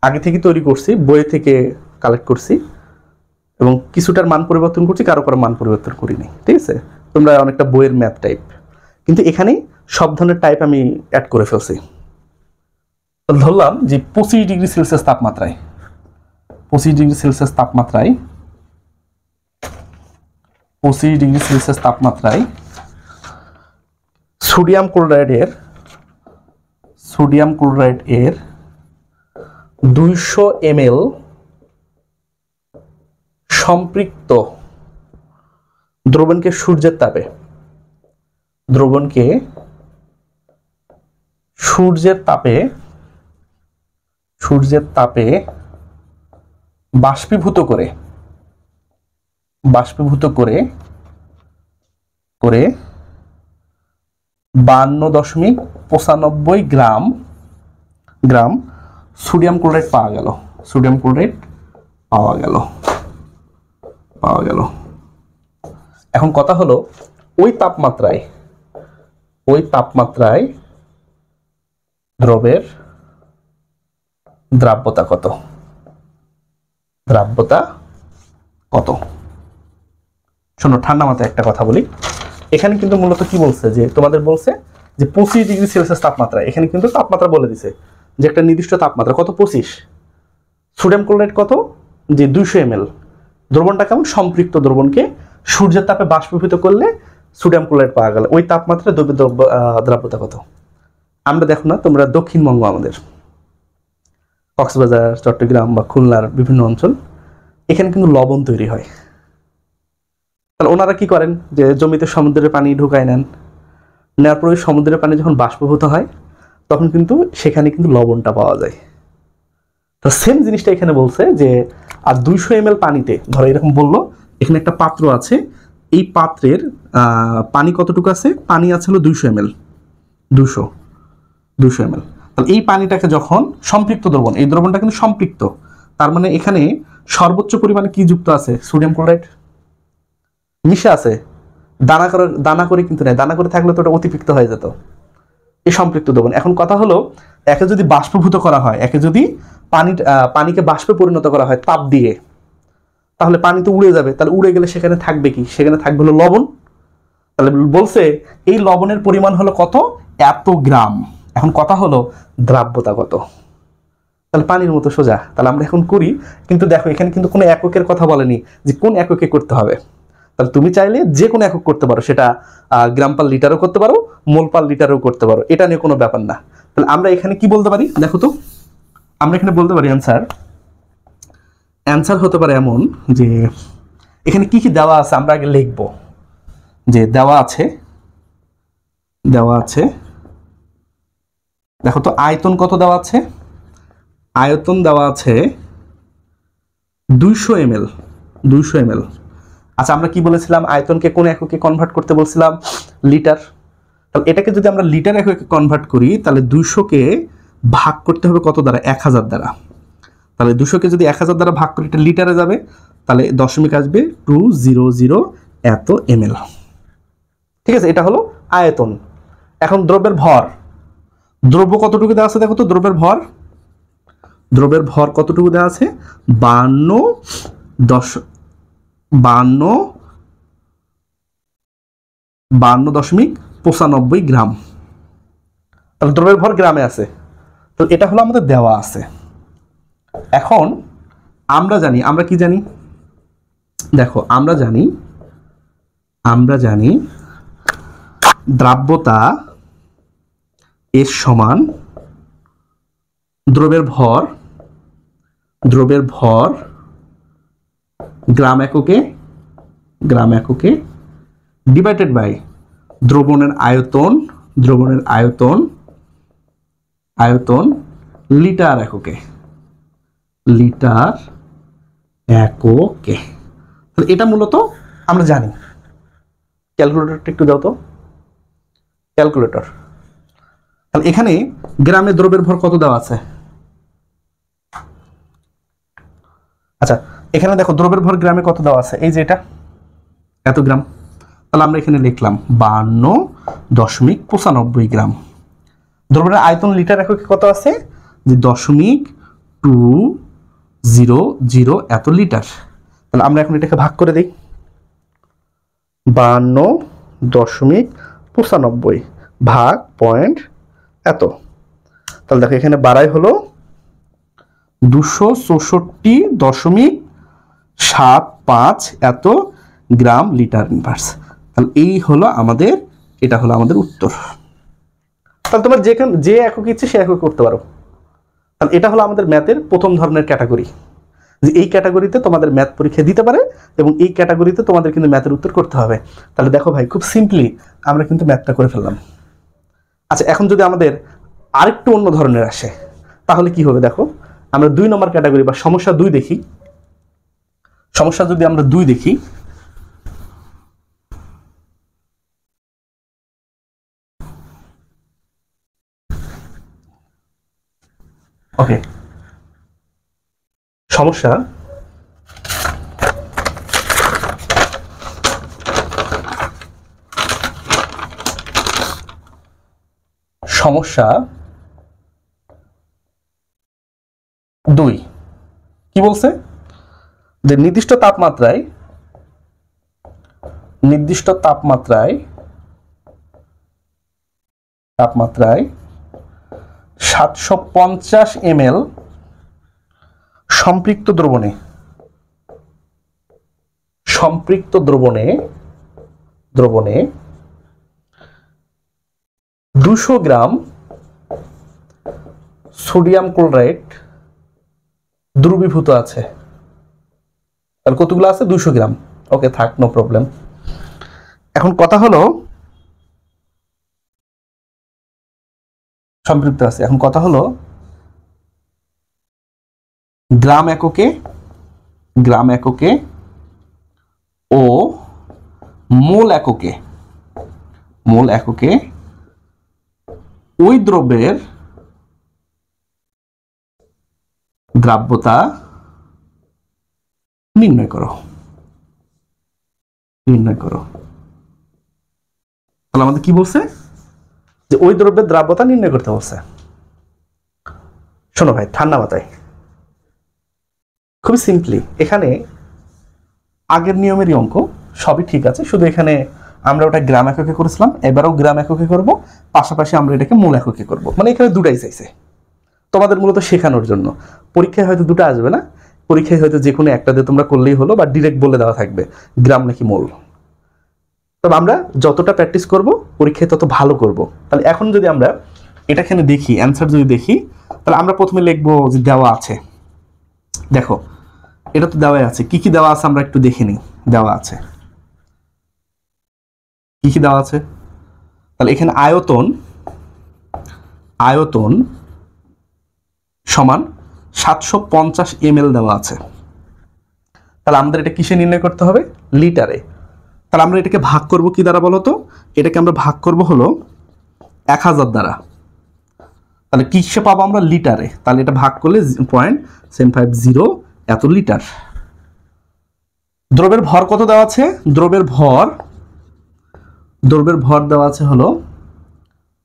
আগে থেকে তৈরি করছি, বই থেকে কালেক্ট করছি, এবং কিছুটার মান পরিবর্তন করছি, কারো মান পরিবর্তন করিনি। ঠিক আছে, তোমরা অনেকটা বইয়ের ম্যাথ টাইপ, কিন্তু এখানে সব ধরনের টাইপ আমি অ্যাড করে ফেলছি। ধরলাম যে 25 ডিগ্রি সেলসিয়াস তাপমাত্রায়, 25 ডিগ্রি সেলসিয়াস তাপমাত্রায়, 25 ডিগ্রি সেলসিয়াস তাপমাত্রায় সোডিয়াম ক্লোরাইড এর 200 ml সম্পৃক্ত দ্রবণকে সূর্যের তাপে সূর্যের তাপে বাষ্পীভূত করে 52.95 গ্রাম সোডিয়াম ক্লোরাইড পাওয়া গেল। এখন কথা হলো ওই তাপমাত্রায় দ্রবের দ্রাব্যতা কত? শোনো, ঠান্ডা মাথায় একটা কথা বলি। এখানে কিন্তু মূলত কি বলছে, যে তোমাদের বলছে যে 25°C তাপমাত্রা। এখানে কিন্তু তাপমাত্রা বলে দিছে যে একটা নির্দিষ্ট তাপমাত্রা কত, 25। সোডিয়াম ক্লোরাইড কত, যে 200 ml। দ্রবণটা কেমন, সম্পৃক্ত দ্রবণকে সূর্যের তাপে বাষ্পীভূত করলে সোডিয়াম ক্লোরাইড পাওয়া গেল। ওই তাপমাত্রায় দ্রাব্যতা কত? আমরা দেখো না, তোমরা দক্ষিণবঙ্গ, আমাদের কক্সবাজার, চট্টগ্রাম বা খুলনার বিভিন্ন অঞ্চল, এখানে কিন্তু লবণ তৈরি হয়। তাহলে ওনারা কি করেন, যে জমিতে সমুদ্রের পানি ঢুকায় নেওয়ার পরে সমুদ্রের পানি যখন বাষ্পীভূত হয় তখন কিন্তু সেখানে কিন্তু লবণটা পাওয়া যায়। তো সেম জিনিসটা এখানে বলছে যে আর 200 ml পানিতে, ধরো এরকম বললো, এখানে একটা পাত্র আছে, এই পাত্রের পানি কতটুকু আছে, পানি আছে হলো 200 ml, 200 ml। তাহলে এই পানিটাকে যখন সম্পৃক্ত দ্রবণ, এই দ্রবণটা কিন্তু সম্পৃক্ত, তার মানে এখানে সর্বোচ্চ পরিমাণে কি যুক্ত আছে, সোডিয়াম ক্লোরাইড মিশে আছে। দানা করে কিন্তু নেই, দানা করে থাকলে তো ওটা অতিরিক্ত হয়ে যেত, এই সম্পৃক্ত দ্রবণ। এখন কথা হলো, একে যদি বাষ্পীভূত করা হয়, একে যদি পানিকে বাষ্পে পরিণত করা হয় তাপ দিয়ে, তাহলে পানি তো উড়ে যাবে। তাহলে উড়ে গেলে সেখানে থাকবে কি, সেখানে থাকবে হলো লবণ। তাহলে বলছে এই লবণের পরিমাণ হলো কত, এত গ্রাম। এখন কথা হলো দ্রাব্যতা কত? তাহলে পানির মতো সোজা। তাহলে আমরা এখন করি, কিন্তু দেখো এখানে কিন্তু কোনো এককের কথা বলেনি যে কোন এককে করতে হবে। তাহলে তুমি চাইলে যে কোনো একক করতে পারো, সেটা গ্রাম পার লিটারও করতে পারো, মোল পার লিটারও করতে পারো, এটা নিয়ে কোনো ব্যাপার না। তাহলে আমরা এখানে কি বলতে পারি, দেখো তো, আমরা এখানে বলতে পারি অ্যান্সার হতে পারে এমন যে এখানে কি কি দেওয়া আছে আমরা আগে লিখবো। যে দেওয়া আছে, দেখো তো আয়তন কত দেওয়া আছে, আয়তন দেওয়া আছে 200 ml। আচ্ছা, আমরা কি বলেছিলাম, আয়তনকে কোন এককে কনভার্ট করতে বলছিলাম, লিটার। তাহলে এটাকে যদি আমরা লিটার এককে কনভার্ট করি, তাহলে 200কে ভাগ করতে হবে কত দ্বারা, 1000 দ্বারা। তাহলে 200কে যদি 1000 দ্বারা ভাগ করি, এটা লিটারে যাবে, তাহলে দশমিক আসবে 200 এত ml। ঠিক আছে, এটা হলো আয়তন। এখন দ্রব্যের ভর, দ্রব্য কতটুকু দেওয়া আছে, দেখো তো দ্রব্যের ভর কতটুকু দেওয়া আছে, 52.95 গ্রাম। তাহলে দ্রব্যের ভর গ্রামে আছে। তো এটা হলো আমাদের দেওয়া আছে। এখন আমরা জানি, আমরা কি জানি, দেখো আমরা জানি দ্রাব্যতা এর সমান দ্রব্যের ভর গ্রাম এককে ডিভাইডেড বাই দ্রবণের আয়তন লিটার এককে। তাহলে এটা মূলত আমরা জানি। ক্যালকুলেটরটা একটু দাও তো, ক্যালকুলেটর। তাহলে এখানে গ্রামে দ্রব্যের ভর কত দেওয়া আছে, আচ্ছা এখানে দেখো দ্রব্যের ভর গ্রামে কত দেওয়া আছে, এই যে এটা এত গ্রাম। তাহলে আমরা এখানে লিখলাম 52.95 গ্রাম। দ্রব্যের আয়তন লিটার এককে কত আছে, যে 0.200 এত লিটার। তাহলে আমরা এখন এটাকে ভাগ করে দিই, 52.95 ভাগ পয়েন্ট এত। তাহলে দেখো এখানে বাড়াই হলো 264.75 এত গ্রাম লিটার ইনভার্স। তাহলে এই হলো আমাদের, এটা হলো আমাদের উত্তর। তাহলে তোমার যে একক ইচ্ছে সে একক করতে পারো। তাহলে এটা হলো আমাদের ম্যাথের প্রথম ধরনের ক্যাটাগরি, যে এই ক্যাটাগরিতে তোমাদের ম্যাথ পরীক্ষা দিতে পারে এবং এই ক্যাটাগরিতে তোমাদের কিন্তু ম্যাথের উত্তর করতে হবে। তাহলে দেখো ভাই খুব সিম্পলি আমরা কিন্তু ম্যাথটা করে ফেললাম। আচ্ছা, এখন যদি আমাদের আরেকটু অন্য ধরনের আসে তাহলে কি হবে দেখো, আমরা 2 নম্বর ক্যাটাগরি বা সমস্যা 2 দেখি। সমস্যা যদি আমরা 2 দেখি, ওকে, সমস্যা সমস্যা 2 কি বলছে যে নির্দিষ্ট তাপমাত্রায় 750 ml সম্পৃক্ত দ্রবণে 200 গ্রাম সোডিয়াম ক্লোরাইড দ্রবীভূত আছে। তাহলে কতগুলো আছে? 200 গ্রাম। ওকে, থাক, নো প্রবলেম। এখন কথা হলো সম্পৃক্ত আছে, এখন কথা হলো গ্রাম এককে ও মোল এককে ওই দ্রব্যের দ্রাব্যতা নির্ণয় করো। তাহলে আমাদের কি বলছে? যে ওই দ্রব্যের দ্রাব্যতা নির্ণয় করতে বলছে। শোনো ভাই, ঠান্ডা মাথায়, খুবই সিম্পলি এখানে আগের নিয়মেরই অঙ্ক, সবই ঠিক আছে, শুধু এখানে আমরা ওটা গ্রাম এককে করেছিলাম, এবারেও গ্রাম এককে করব, পাশাপাশি আমরা এটাকে মোল এককে করব। মানে এখানে দুটাই চাইছে তোমাদের মূলত শেখানোর জন্য। পরীক্ষায় হয়তো দুটো আসবে না, পরীক্ষায় হয়তো যে কোনো একটা দিয়ে তোমরা করলেই হলো, বা ডিরেক্ট বলে দেওয়া থাকবে গ্রাম নাকি মোল। তবে আমরা যতটা প্র্যাকটিস করব পরীক্ষায় তত ভালো করব। তাহলে এখন যদি আমরা এটাখানে দেখি, অ্যান্সার যদি দেখি, তাহলে আমরা প্রথমে লিখবো যে দেওয়া আছে। দেখো এটা তো দেওয়াই আছে, কি কি দেওয়া আছে আমরা একটু দেখে নিই। দেওয়া আছে কি কি দেওয়া আছে? তাহলে এখানে আয়তন সমান 750 ml দেওয়া আছে। তাহলে আমাদের এটা কিসে নির্ণয় করতে হবে? লিটারে। তাহলে আমরা এটাকে ভাগ করব কি দ্বারা বলো তো? এটাকে আমরা ভাগ করব হলো 1000 দ্বারা। তাহলে কিসে পাবো আমরা? লিটারে। তাহলে এটা ভাগ করলে 0.750 এত লিটার। দ্রব্যের ভর কত দেওয়া আছে? দ্রব্যের ভর দেওয়া আছে হলো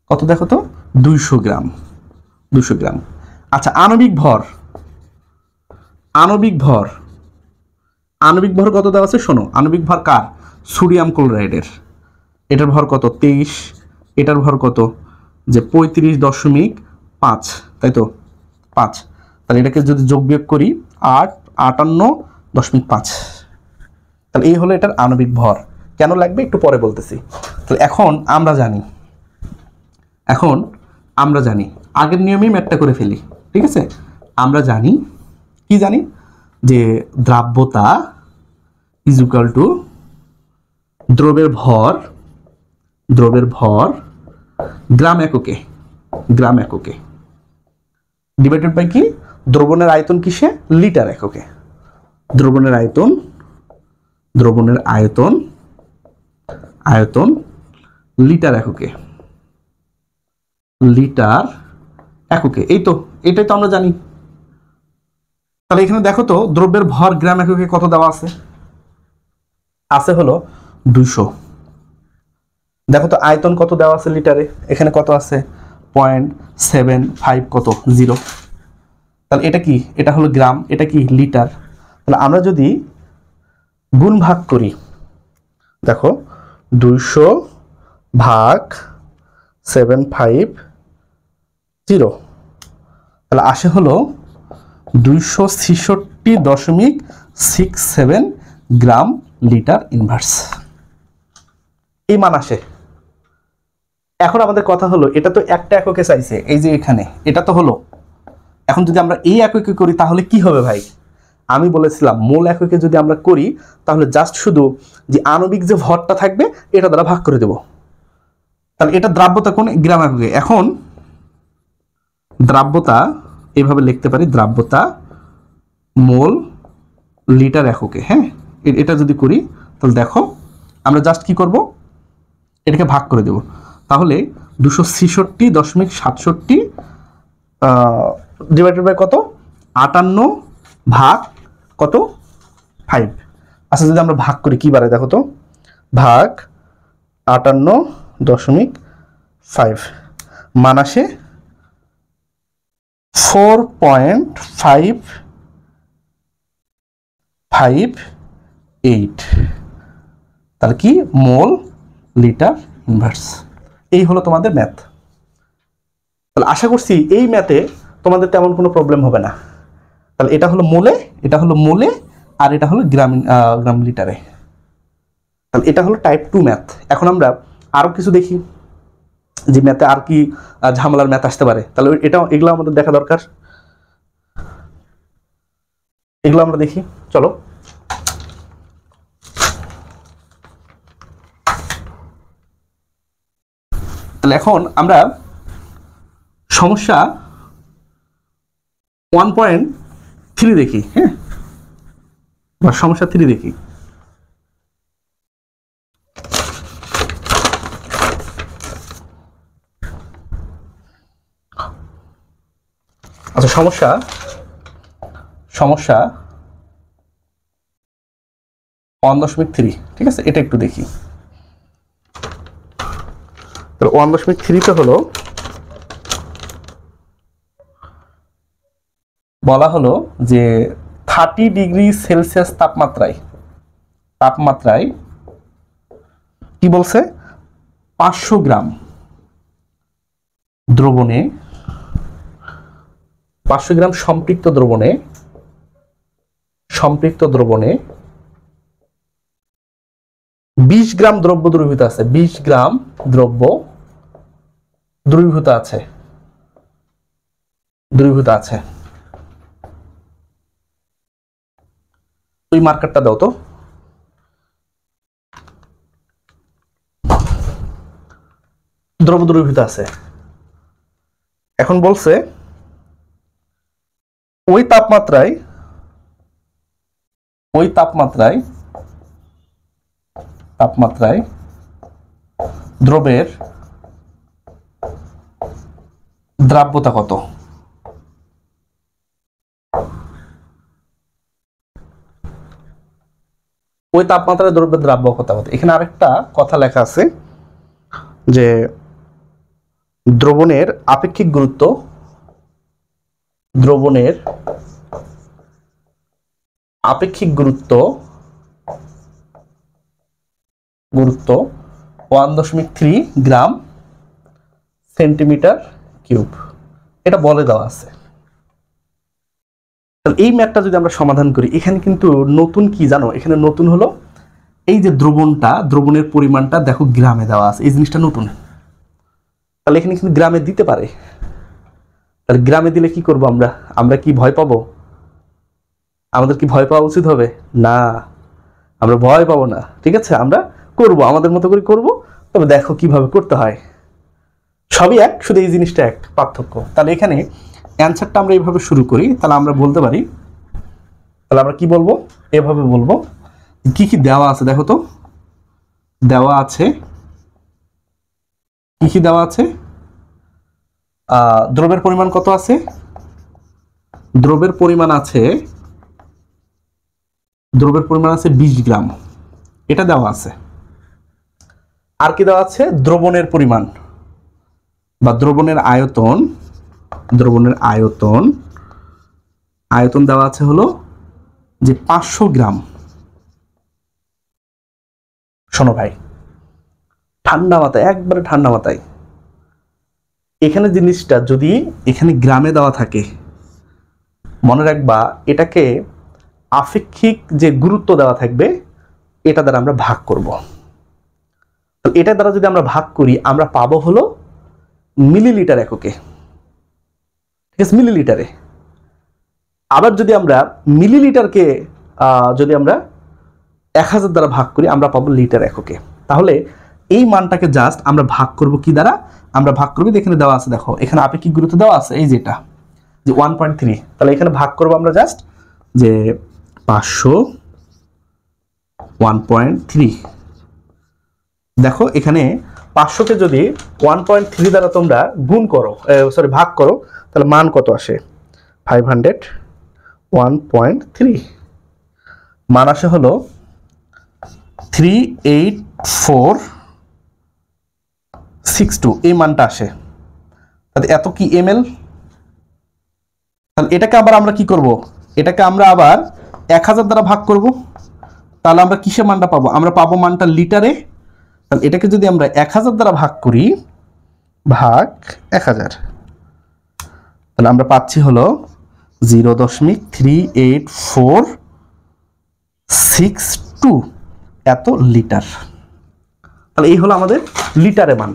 কত দেখো তো? 200 গ্রাম। আচ্ছা, আণবিক ভর কত দেওয়া আছে? শোনো, আণবিক ভর কার? সোডিয়াম ক্লোরাইডের। এটার ভর কত? 23। এটার ভর কত? যে 35.5, তাই তো 5। তাহলে এটাকে যদি যোগ বিয়োগ করি 58.5। তাহলে এই হলো এটার আণবিক ভর। কেন লাগবে একটু পরে বলতেছি। তাহলে এখন আমরা জানি আগের নিয়মেই ম্যাথটা করে ফেলি, ঠিক আছে? আমরা জানি যে দ্রাব্যতা ইজ ইকুয়াল টু দ্রব্যের ভর গ্রাম এককে ডিভাইডেড বাই কি? দ্রবণের আয়তন কিসে? লিটার এককে। দ্রবণের আয়তন লিটার এককে। এটাই তো আমরা জানি। তাহলে এখানে দেখো তো দ্রব্যের ভর গ্রাম এককে কত দেওয়া আছে হলো 200। দেখো তো আয়তন কত দেওয়া আছে লিটারে? এখানে কত আছে? 0.75 কত? 0। তাহলে এটা কি? এটা হলো গ্রাম, এটা কি? লিটার। তাহলে আমরা যদি গুণ ভাগ করি, দেখো 200 ভাগ 750, তাহলে আসে হলো 266.67 গ্রাম লিটার ইনভার্স। এই মান আসে। এখন আমাদের কথা হলো, এটা তো একটা এককে চাইছে, এই যে এখানে এটা তো হলো। এখন যদি আমরা এই এককে করি তাহলে কি হবে ভাই? আমি বলেছিলাম মোল এককে যদি আমরা করি তাহলে জাস্ট শুধু যে আণবিক যে ভরটা থাকবে এটা দ্বারা ভাগ করে দেব। তাহলে এটা দ্রাব্যতা কোন গ্রাম এককে। এখন দ্রাব্যতা এভাবে লিখতে পারি, দ্রাব্যতা মোল লিটার এককে। হ্যাঁ, এটা যদি করি তাহলে দেখো আমরা জাস্ট কি করব, এটাকে ভাগ করে দেব। তাহলে 266.67 ডিভাইডেড বাই কত, 58 ভাগ কত 5। আচ্ছা যদি আমরা ভাগ করি কি বারে দেখো তো, ভাগ 58.5 মান আসে 4.558। তাহলে কি মোল লিটার ইনভার্স। এই হলো তোমাদের ম্যাথ। তাহলে আশা করছি এই ম্যাথে তোমাদের তেমন কোনো প্রবলেম হবে না। তাহলে এটা হলো মোলে, এটা হলো মোলে, আর এটা হলো গ্রাম লিটারে। তাহলে এটা হলো টাইপ 2 ম্যাথ। এখন আমরা আরো কিছু দেখি যে ম্যাথে আর কি ঝামেলার ম্যাথ আসতে পারে। তাহলে এগুলো আমাদের দেখা দরকার, এগুলো আমরা দেখি। চলো তাহলে এখন আমরা সমস্যা 1.3 দেখি। হ্যাঁ, বা সমস্যা 3 দেখি। আচ্ছা সমস্যা 1.3, ঠিক আছে, এটা একটু দেখি। 1.3 হলো বলা হলো যে 30 ডিগ্রি সেলসিয়াস তাপমাত্রায় কি বলছে, 500 গ্রাম দ্রবণে, 500 গ্রাম সম্পৃক্ত দ্রবণে 20 গ্রাম দ্রব্য দ্রবীভূত আছে, 20 গ্রাম দ্রব্য দ্রবীভূত আছে। ওই মার্কারটা দাও তো। দ্রব্য দ্রবীভূত আছে। এখন বলছে ওই তাপমাত্রায় দ্রবের দ্রাব্যতা কত। ওই তাপমাত্রায় দ্রব্যের দ্রাব্যতা কত। এখানে আরেকটা কথা লেখা আছে যে দ্রবণের আপেক্ষিক গুরুত্ব, দ্রবণের আপেক্ষিক গুরুত্ব 1.3 গ্রাম সেন্টিমিটার কিউব, এটা বলে দেওয়া আছে। তাহলে এই ম্যাথটা যদি আমরা সমাধান করি, এখানে কিন্তু নতুন কি জানো, এখানে নতুন হলো এই যে দ্রবণের পরিমাণটা দেখো গ্রামে দেওয়া আছে, এই জিনিসটা নতুন। তাহলে এখানে কিন্তু গ্রামে দিতে পারে। তাহলে গ্রামে দিলে কি করব আমরা কি ভয় পাবো? আমাদের কি ভয় পাওয়া উচিত হবে? না, আমরা ভয় পাবো না। ঠিক আছে, আমরা করব, আমাদের মতো করে করব। তবে দেখো কিভাবে করতে হয়, সবই এক, শুধু এই জিনিসটা এক পার্থক্য। তাহলে এখানে অ্যান্সারটা আমরা এইভাবে শুরু করি। তাহলে আমরা বলতে পারি, তাহলে আমরা কি বলবো, এভাবে বলবো কি কি দেওয়া আছে দেখো তো। দেওয়া আছে কি দেওয়া আছে, দ্রব্যের পরিমাণ কত আছে, দ্রব্যের পরিমাণ আছে 20 গ্রাম, এটা দেওয়া আছে। আর কি দেওয়া আছে, দ্রবণের পরিমাণ বা দ্রবণের আয়তন দেওয়া আছে হলো যে 500 গ্রাম। শোনো ভাই, ঠান্ডা মাথায়, একবারে ঠান্ডা মাথায়, এখানে জিনিসটা যদি এখানে গ্রামে দেওয়া থাকে, মনে রাখবা এটাকে আপেক্ষিক যে গুরুত্ব দেওয়া থাকবে এটা দ্বারা আমরা ভাগ করব। এটা দ্বারা যদি আমরা ভাগ করি আমরা পাবো হলো মিলিলিটার এককে, ঠিক আছে, মিলিলিটারে। আবার যদি আমরা মিলিলিটারকে যদি আমরা 1000 দ্বারা ভাগ করি আমরা পাবো লিটার এককে। তাহলে এই মানটাকে জাস্ট আমরা ভাগ করব কি দ্বারা? আমরা ভাগ করব, এখানে দেওয়া আছে, দেখো এখানে আপেক্ষিক গুরুত্ব দেওয়া আছে, এই যেটা যে 1.3, তাহলে এখানে ভাগ করব আমরা জাস্ট যে 500 1.3। দেখো এখানে 500কে যদি 1.3 দ্বারা তোমরা গুণ করো, সরি ভাগ করো, তাহলে মান কত আসে? 500 1.3 মান আসে হলো 38462, এই মানটা আসে। তাহলে এত কি ml? তাহলে এটাকে আবার আমরা কি করব? এটাকে আমরা আবার 1000 দ্বারা ভাগ করব, তাহলে আমরা কিসে মানটা পাবো? আমরা পাবো মানটা লিটারে। তাহলে এটাকে যদি আমরা 1000 দ্বারা ভাগ করি, ভাগ 1000, তাহলে আমরা পাচ্ছি হলো 0.38462 এত লিটার। তাহলে এই হলো আমাদের লিটারে মান,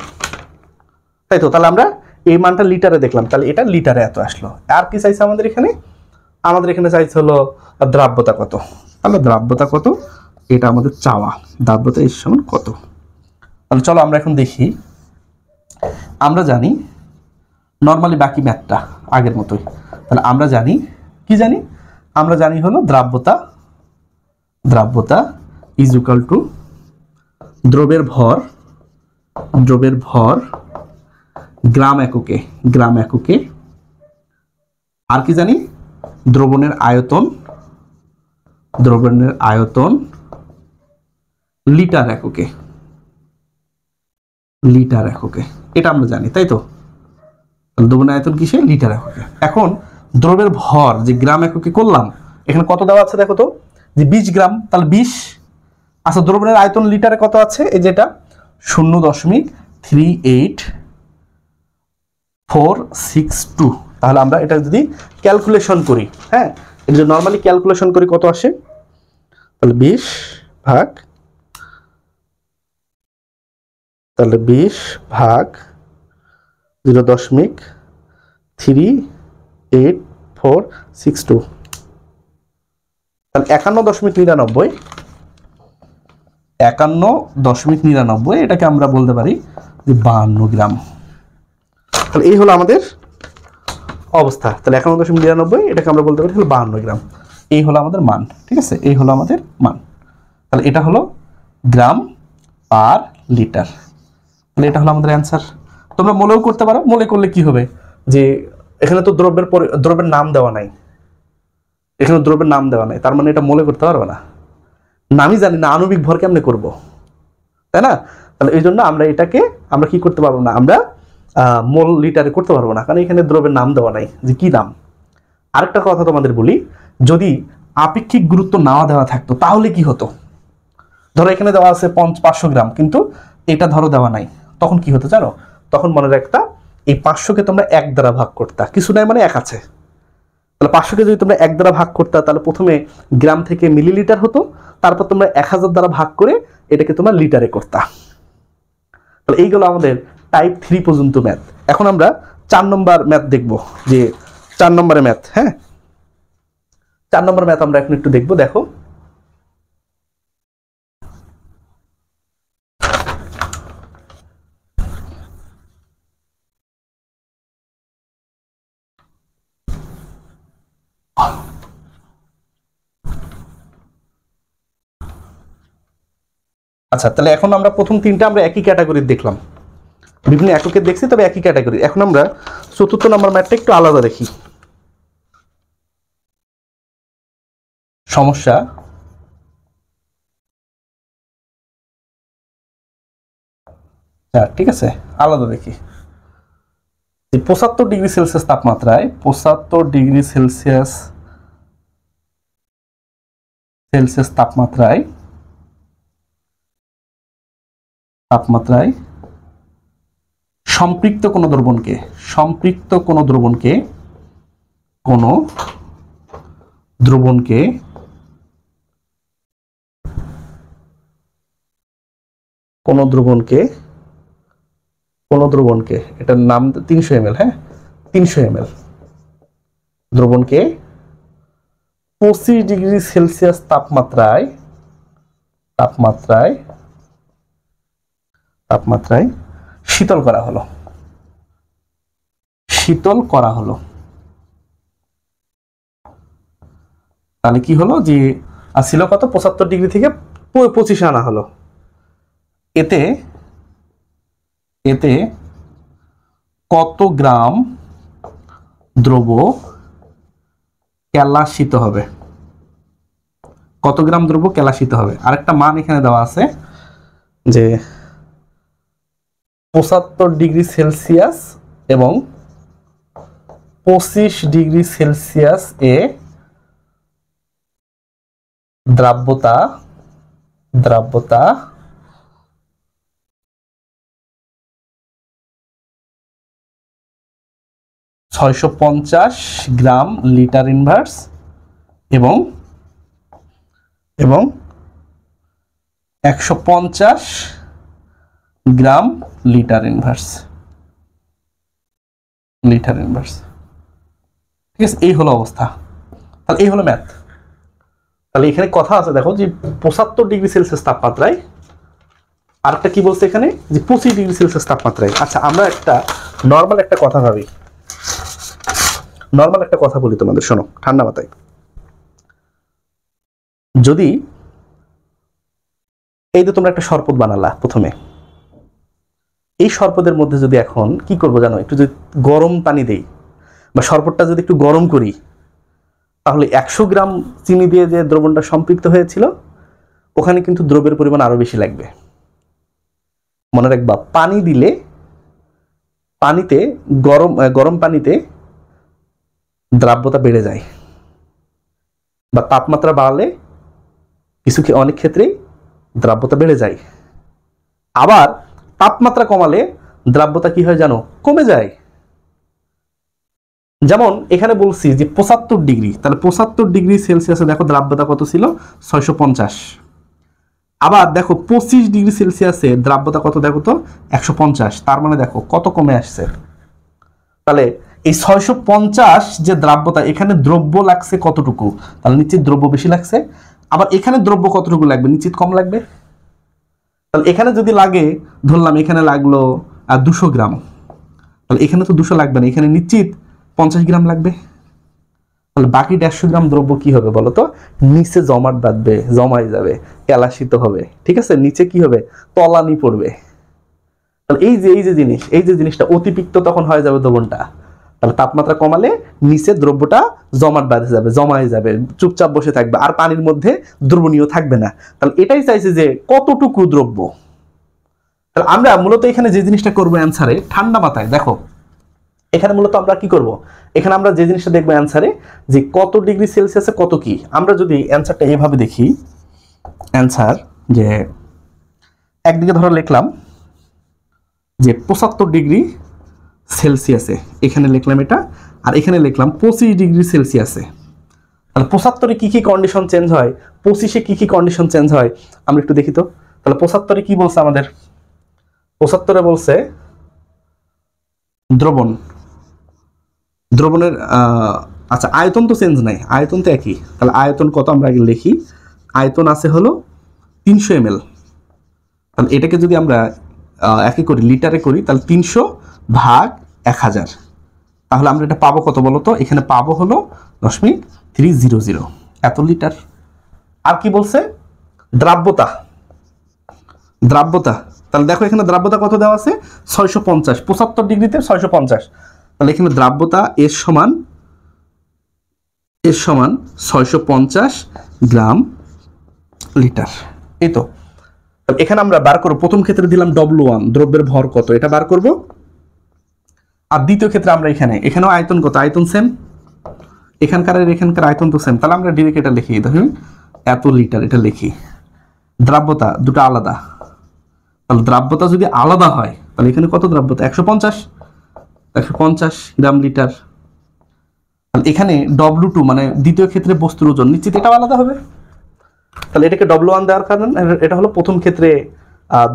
তাই তো? তাহলে আমরা এই মানটা লিটারে দেখলাম, তাহলে এটা লিটারে এত আসলো। আর কি চাইছে আমাদের এখানে? আমাদের এখানে চাইছে হলো দ্রাব্যতা কত। তাহলে দ্রাব্যতা কত এটা আমাদের চাওয়া, দ্রাব্যতা এর সমান কত। তাহলে চলো আমরা এখন দেখি। আমরা জানি নর্মালি বাকি ম্যাথটা আগের মতোই। তাহলে আমরা জানি কি জানি? আমরা জানি হলো দ্রাব্যতা ইজ ইকুয়াল টু দ্রব্যের ভর গ্রাম এককে। আর কি জানি? দ্রবণের আয়তন লিটার এককে। এটা আমরা জানি, তাই তো? দ্রবণের আয়তন কিসে? লিটার এককে। এখন দ্রব্যের ভর যে গ্রাম এককে করলাম, এখানে কত দেওয়া আছে দেখো তো, যে 20 গ্রাম, তাহলে 20। আচ্ছা, দ্রবণের আয়তন লিটারে কত আছে? এই যেটা 0.38462। তাহলে আমরা এটা যদি ক্যালকুলেশন করি, হ্যাঁ, এটা যদি নর্মালি ক্যালকুলেশন করি কত আসে? তাহলে 20 ভাগ 0.38462, তাহলে 51.99 এটাকে আমরা বলতে পারি যে 52 গ্রাম। তাহলে এই হলো আমাদের অবস্থা। তাহলে 51.99 এটাকে আমরা বলতে পারি হলো 52 গ্রাম। এই হলো আমাদের মান, ঠিক আছে? এই হলো আমাদের মান। তাহলে এটা হলো গ্রাম পার লিটার। তাহলে এটা হলো আমাদের অ্যান্সার। তোমরা মনেও করতে পারো, মনে করলে কি হবে যে এখানে তো দ্রব্যের নাম দেওয়া নাই, তার মানে এটা মনে করতে পারবে না। নামই জানি না, আণবিক ভর কেমনে করব, তাই না? তাহলে এই জন্য আমরা এটাকে আমরা কি করতে পারবো না, আমরা মোল লিটারে করতে পারবো না, কারণ এখানে দ্রব্যের নাম দেওয়া নাই যে কি দাম। আরেকটা কথা তোমাদের বলি, যদি আপেক্ষিক গুরুত্ব না দেওয়া থাকতো তাহলে কি হতো? ধরো এখানে দেওয়া আছে 500 গ্রাম, কিন্তু এটা ধরো দেওয়া নাই, তখন কি হতো জানো? তখন মনে রাখতা এই 500কে তোমরা 1 দ্বারা ভাগ করতা, কিছু নাই মানে 1 আছে। তাহলে 500কে যদি তোমরা 1 দ্বারা ভাগ করতা, তাহলে প্রথমে গ্রাম থেকে মিলিলিটার হতো, তারপর তোমরা 1000 দ্বারা ভাগ করে এটাকে তোমরা লিটারে করতা। তাহলে এইগুলো আমাদের টাইপ 3 পর্যন্ত ম্যাথ। এখন আমরা 4 নম্বর ম্যাথ দেখব, যে 4 নম্বরের ম্যাথ। হ্যাঁ, 4 নম্বর ম্যাথ আমরা এখন একটু দেখব। দেখো আচ্ছা, তাহলে এখন আমরা প্রথম তিনটা আমরা একই ক্যাটাগরির দেখলাম, বিভিন্ন এককের দেখছি, তবে একই ক্যাটাগরি। এখন আমরা চতুর্থ নম্বর ম্যাথটা একটু আলাদা দেখি। সমস্যা ঠিক আছে, আলাদা দেখি। 75 ডিগ্রি সেলসিয়াস তাপমাত্রায় 75 ডিগ্রি সেলসিয়াস তাপমাত্রায় সম্পৃক্ত কোনো দ্রবণকে এটার নাম 300 ml, হ্যাঁ 300 ml দ্রবণকে 25°C তাপমাত্রায় শীতল করা হলো। তাহলে কি হলো যে ছিল কত 75° থেকে 25 আনা হলো। এতে কত গ্রাম দ্রব কেলাসিত হবে? আরেকটা মান এখানে দেওয়া আছে যে 75°C এবং 25°C এ দ্রাব্যতা 650 গ্রাম লিটার ইনভার্স এবং 150 গ্রাম লিটার ইনভার্স। ঠিক আছে, এই হলো অবস্থা। তাহলে এই হলো ম্যাথ। তাহলে এখানে কথা আছে, দেখো যে 75°C তাপমাত্রায়, আরেকটা কি বলছে এখানে যে 25°C তাপমাত্রায়। আচ্ছা, আমরা একটা নর্মাল একটা কথা ভাবি, বলি তোমাদের, শোনো ঠান্ডা মাথায়। যদি এই যে তোমরা একটা শরবত বানালা, প্রথমে এই শরবতের মধ্যে যদি এখন কি করবো জানো, একটু যদি গরম পানি দেই বা শরবতটা যদি একটু গরম করি, তাহলে 100 গ্রাম চিনি দিয়ে যে দ্রবণটা সম্পৃক্ত হয়েছিল ওখানে কিন্তু দ্রবের পরিমাণ আরো বেশি লাগবে। মনে রাখবা, পানি দিলে পানিতে গরম পানিতে দ্রাব্যতা বেড়ে যায়, বা তাপমাত্রা বাড়লে অনেক ক্ষেত্রেই দ্রাব্যতা বেড়ে যায়। আবার তাপমাত্রা কমালে দ্রাব্যতা কি হয় জানো, কমে যায়। যেমন এখানে বলছি যে 75°, তাহলে 75°C দেখো দ্রাব্যতা কত ছিল, 650। আবার দেখো 25°C দ্রাব্যতা কত, দেখো তো 150। তার মানে দেখো কত কমে আসছে। তাহলে এই 650 যে দ্রাব্যতা, এখানে দ্রব্য লাগছে কতটুকু, তাহলে নিশ্চিত দ্রব্য বেশি লাগছে। আবার এখানে দ্রব্য কতটুকু লাগবে, নিশ্চিত কম লাগবে। তাহলে এখানে যদি লাগে, ধরলাম এখানে লাগলো 200 গ্রাম, তাহলে এখানে তো 200 লাগবে না, এখানে নিশ্চিত 50 গ্রাম লাগবে। তাহলে বাকি 150 গ্রাম দ্রব্য কি হবে বলো তো, নিচে জমাই যাবে, কেলাসিত হবে। ঠিক আছে, নিচে কি হবে, তলানি পড়বে। তাহলে এই যে জিনিসটা অতিরিক্ত তখন হয়ে যাবে দ্রবণটা। তাহলে তাপমাত্রা কমালে নিচে দ্রব্যটা জমাই যাবে, চুপচাপ বসে থাকবে, আর পানির মধ্যে দ্রবণীয় থাকবে না। তাহলে এটাই চাইছে যে কতটুকু দ্রব্য। তাহলে আমরা মূলত এখানে যে জিনিসটা করবো অ্যান্সারে, ঠান্ডা মাথায় দেখো, এখানে মূলত আমরা কি করব, এখানে আমরা যে জিনিসটা দেখবো অ্যান্সারে যে কত °C কত কি। আমরা যদি অ্যান্সারটা এইভাবে দেখি, অ্যান্সার যে একদিকে ধরো লিখলাম যে 75°C, এখানে লিখলাম এটা, আর এখানে লিখলাম 25°C। তাহলে 75-এ কি কি কন্ডিশন চেঞ্জ হয়, 25-এ কি কি কন্ডিশন চেঞ্জ হয়, আমরা একটু দেখি তো। তাহলে 75-এ কি বলছে আমাদের, 75-এ বলছে দ্রবণের আচ্ছা, আয়তন তো চেঞ্জ নাই, আয়তন তো একই। তাহলে আয়তন কত আমরা আগে লিখি, আয়তন আছে হলো 300 ml। তাহলে এটাকে যদি আমরা একে করি, লিটারে করি, তাহলে 300/1000। তাহলে আমরা এটা পাবো কত বলো তো, এখানে পাবো হলো 10.300 এত লিটার। আর কি বলছে, দ্রাব্যতা। তাহলে দেখো এখানে দ্রাব্যতা কত দেওয়া আছে, 650, 75°তে 650। তাহলে এখানে দ্রাব্যতা এর সমান 650 গ্রাম লিটার। এই তো এখানে আমরা বার করবো, প্রথম ক্ষেত্রে দিলাম W1 দ্রব্যের ভর কত, এটা বার করব। আর দ্বিতীয় ক্ষেত্রে আমরা এখানেও আয়তন কত, আয়তন সেম, এখানকার আয়তন তো সেম। তাহলে আমরা ডিরেক্ট এটা লিখি, ধরুন এত লিটার, এটা লিখি। দ্রাব্যতা দুটো আলাদা, তাহলে দ্রাব্যতা যদি আলাদা হয় তাহলে এখানে কত দ্রাব্যতা, 150 গ্রাম লিটার। তাহলে এখানে W2 মানে দ্বিতীয় ক্ষেত্রে বস্তুর ওজন, নিশ্চিত এটাও আলাদা হবে। তাহলে এটাকে W1 দেওয়ার কারণ এটা হলো প্রথম ক্ষেত্রে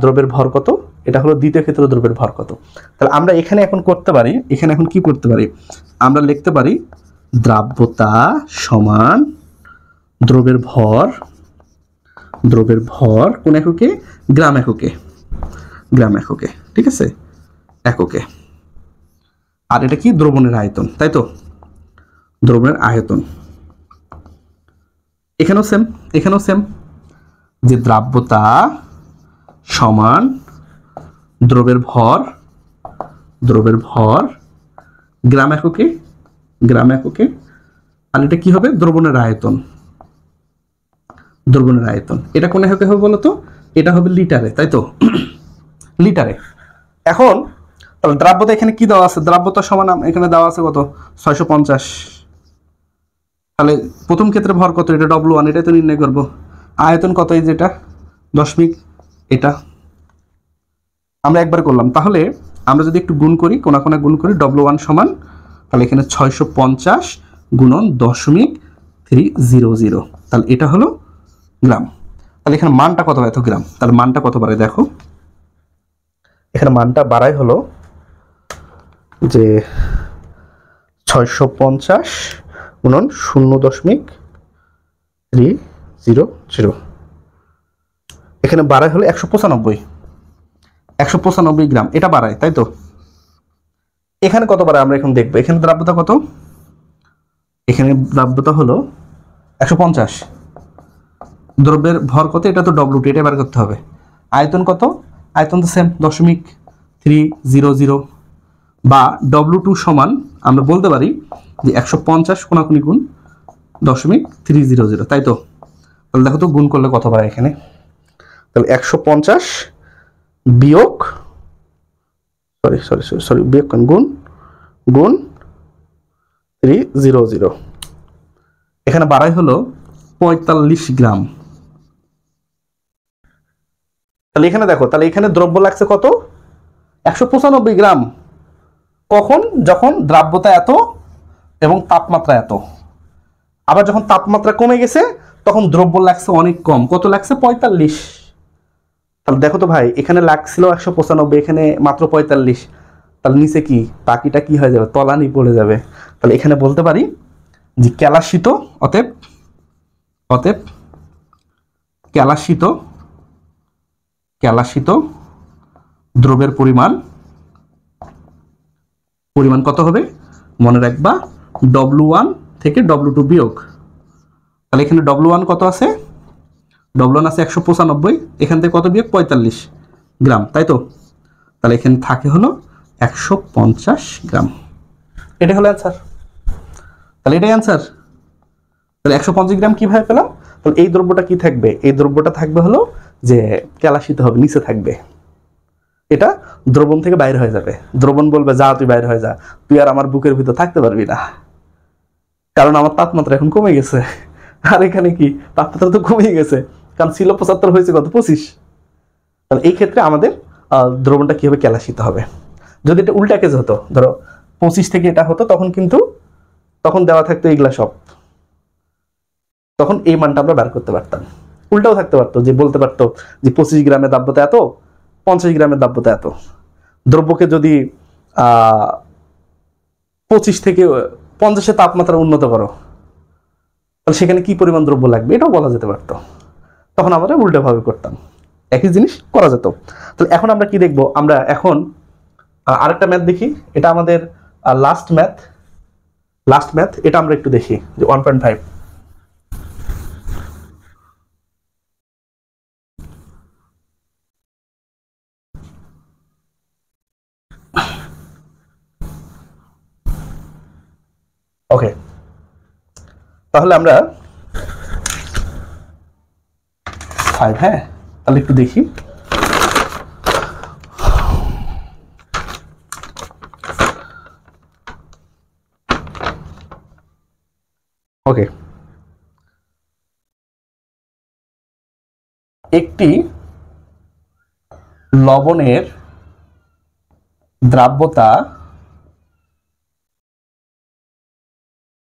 দ্রব্যের ভর কত, এটা হলো দ্বিতীয় ক্ষেত্রে দ্রব্যের ভর কত। তাহলে আমরা এখানে এখন করতে পারি, কি করতে পারি, আমরা লিখতে পারি দ্রাব্যতা সমান দ্রবের ভর কোন এককে? গ্রাম এককে, ঠিক আছে, এককে। আর এটা কি? দ্রবণের আয়তন, তাই তো, দ্রবণের আয়তন। এখানেও সেম, যে দ্রাব্যতা সমান দ্রবের ভর গ্রাম এককে, আর এটা কি হবে? দ্রবণের আয়তন। এটা কোন এককে হবে বলতো? এটা হবে লিটারে, তাই তো, লিটারে। এখন তাহলে দ্রাব্যতা এখানে কি দেওয়া আছে? দ্রাব্যতা সমান এখানে দেওয়া আছে কত? 650। তাহলে প্রথম ক্ষেত্রে ভর কত? এটা W1, এটাই তো নির্ণয় করব। আয়তন কত? এই যেটা 10 এটা আমরা একবার করলাম। তাহলে আমরা যদি একটু গুণ করি, কোনা গুণ করি, W1 সমান, তাহলে এখানে 650 গুণন 0.300, তাহলে এটা হলো গ্রাম। তাহলে এখানে মানটা কত হয়? এত গ্রাম। তাহলে মানটা কত বাড়ায় দেখো, এখানে মানটা বাড়ায় হলো যে 650 গুণন 0.300, এখানে বাড়ায় হলো 195 গ্রাম, এটা বাড়ায়, তাই তো। এখানে কত বাড়ায় আমরা এখন দেখবো। এখানে দ্রাব্যতা কত? এখানে দ্রাব্যতা হলো 150, দ্রব্যের ভর কত? এটা তো W2, এটা বার করতে হবে। আয়তন কত? আয়তন তো সেম, 0.300, বা W2 সমান আমরা বলতে পারি যে 150 কোনাকুনি গুণ 0.300, তাই তো। তাহলে দেখো তো গুণ করলে কত বাড়ায় এখানে। তাহলে 150 বিয়োগ বিয়োগ গুণ 300, এখানে বাড়াই হলো 45 গ্রাম। তাহলে এখানে দেখো, তাহলে এখানে দ্রব্য লাগছে কত? 195 গ্রাম। কখন? যখন দ্রাব্যতা এত এবং তাপমাত্রা এত। আবার যখন তাপমাত্রা কমে গেছে তখন দ্রব্য লাগছে অনেক কম। কত লাগছে? 45। তাহলে দেখো তো ভাই, এখানে লাগছিল 195, এখানে মাত্র 45। তাহলে নিচে কি? বাকিটা কি হয়ে যাবে? তলানি পড়ে যাবে। তাহলে এখানে বলতে পারি যে ক্যালাসিত, অতএব ক্যালাসিত দ্রবের পরিমাণ কত হবে? মনে রাখবা, W1 থেকে W2 বিয়োগ। তাহলে এখানে W1 কত আছে? W1 আছে 195, এখান থেকে কত বিয়োগ? 45 গ্রাম, তাই তো। তাহলে এখানে থাকে হলো 150 গ্রাম। এটা হলো অ্যান্সার। তাহলে এটাই অ্যান্সার। তাহলে 150 গ্রাম কিভাবে পেলাম? তাহলে এই দ্রব্যটা কি থাকবে? এই দ্রব্যটা থাকবে হলো যে ক্যালাসিত হবে, নিচে থাকবে। এটা দ্রবণ থেকে বাইরে হয়ে যাবে। দ্রবণ বলবে, যা তুই বাইরে হয়ে যা, তুই আর আমার বুকের ভিতর থাকতে পারবি না, কারণ আমার তাপমাত্রা এখন কমে গেছে। আর এখানে কি? তাপমাত্রা তো কমে গেছে, কারণ ছিল 75, হয়েছে কত? 25। তাহলে এই ক্ষেত্রে আমাদের দ্রবণটা কি হবে? ক্যালাসিত হবে। যদি এটা উল্টা কেস হতো, ধরো 25 থেকে এটা হতো, তখন দেওয়া থাকতো এইগুলা সব, তখন এই মানটা আমরা বার করতে পারতাম। উল্টাও থাকতে পারতো, যে বলতে পারতো যে 25 গ্রামের দ্রাব্যতা এত, 50 গ্রামের দ্রাব্যতা এত। দ্রব্যকে যদি 25 থেকে 50-এ তাপমাত্রা উন্নত করো, তাহলে সেখানে কি পরিমাণ দ্রব্য লাগবে এটাও বলা যেতে পারতো। তখন আমরা উল্টোভাবে করতাম, একই জিনিস করা যেত। তাহলে এখন আমরা কি দেখবো? আমরা এখন আরেকটা ম্যাথ দেখি। এটা আমাদের লাস্ট ম্যাথ, এটা আমরা একটু দেখি, যে 1.5। ওকে, তাহলে আমরা 5, হ্যাঁ, তাহলে একটু দেখি। ওকে, একটি লবণের দ্রাব্যতা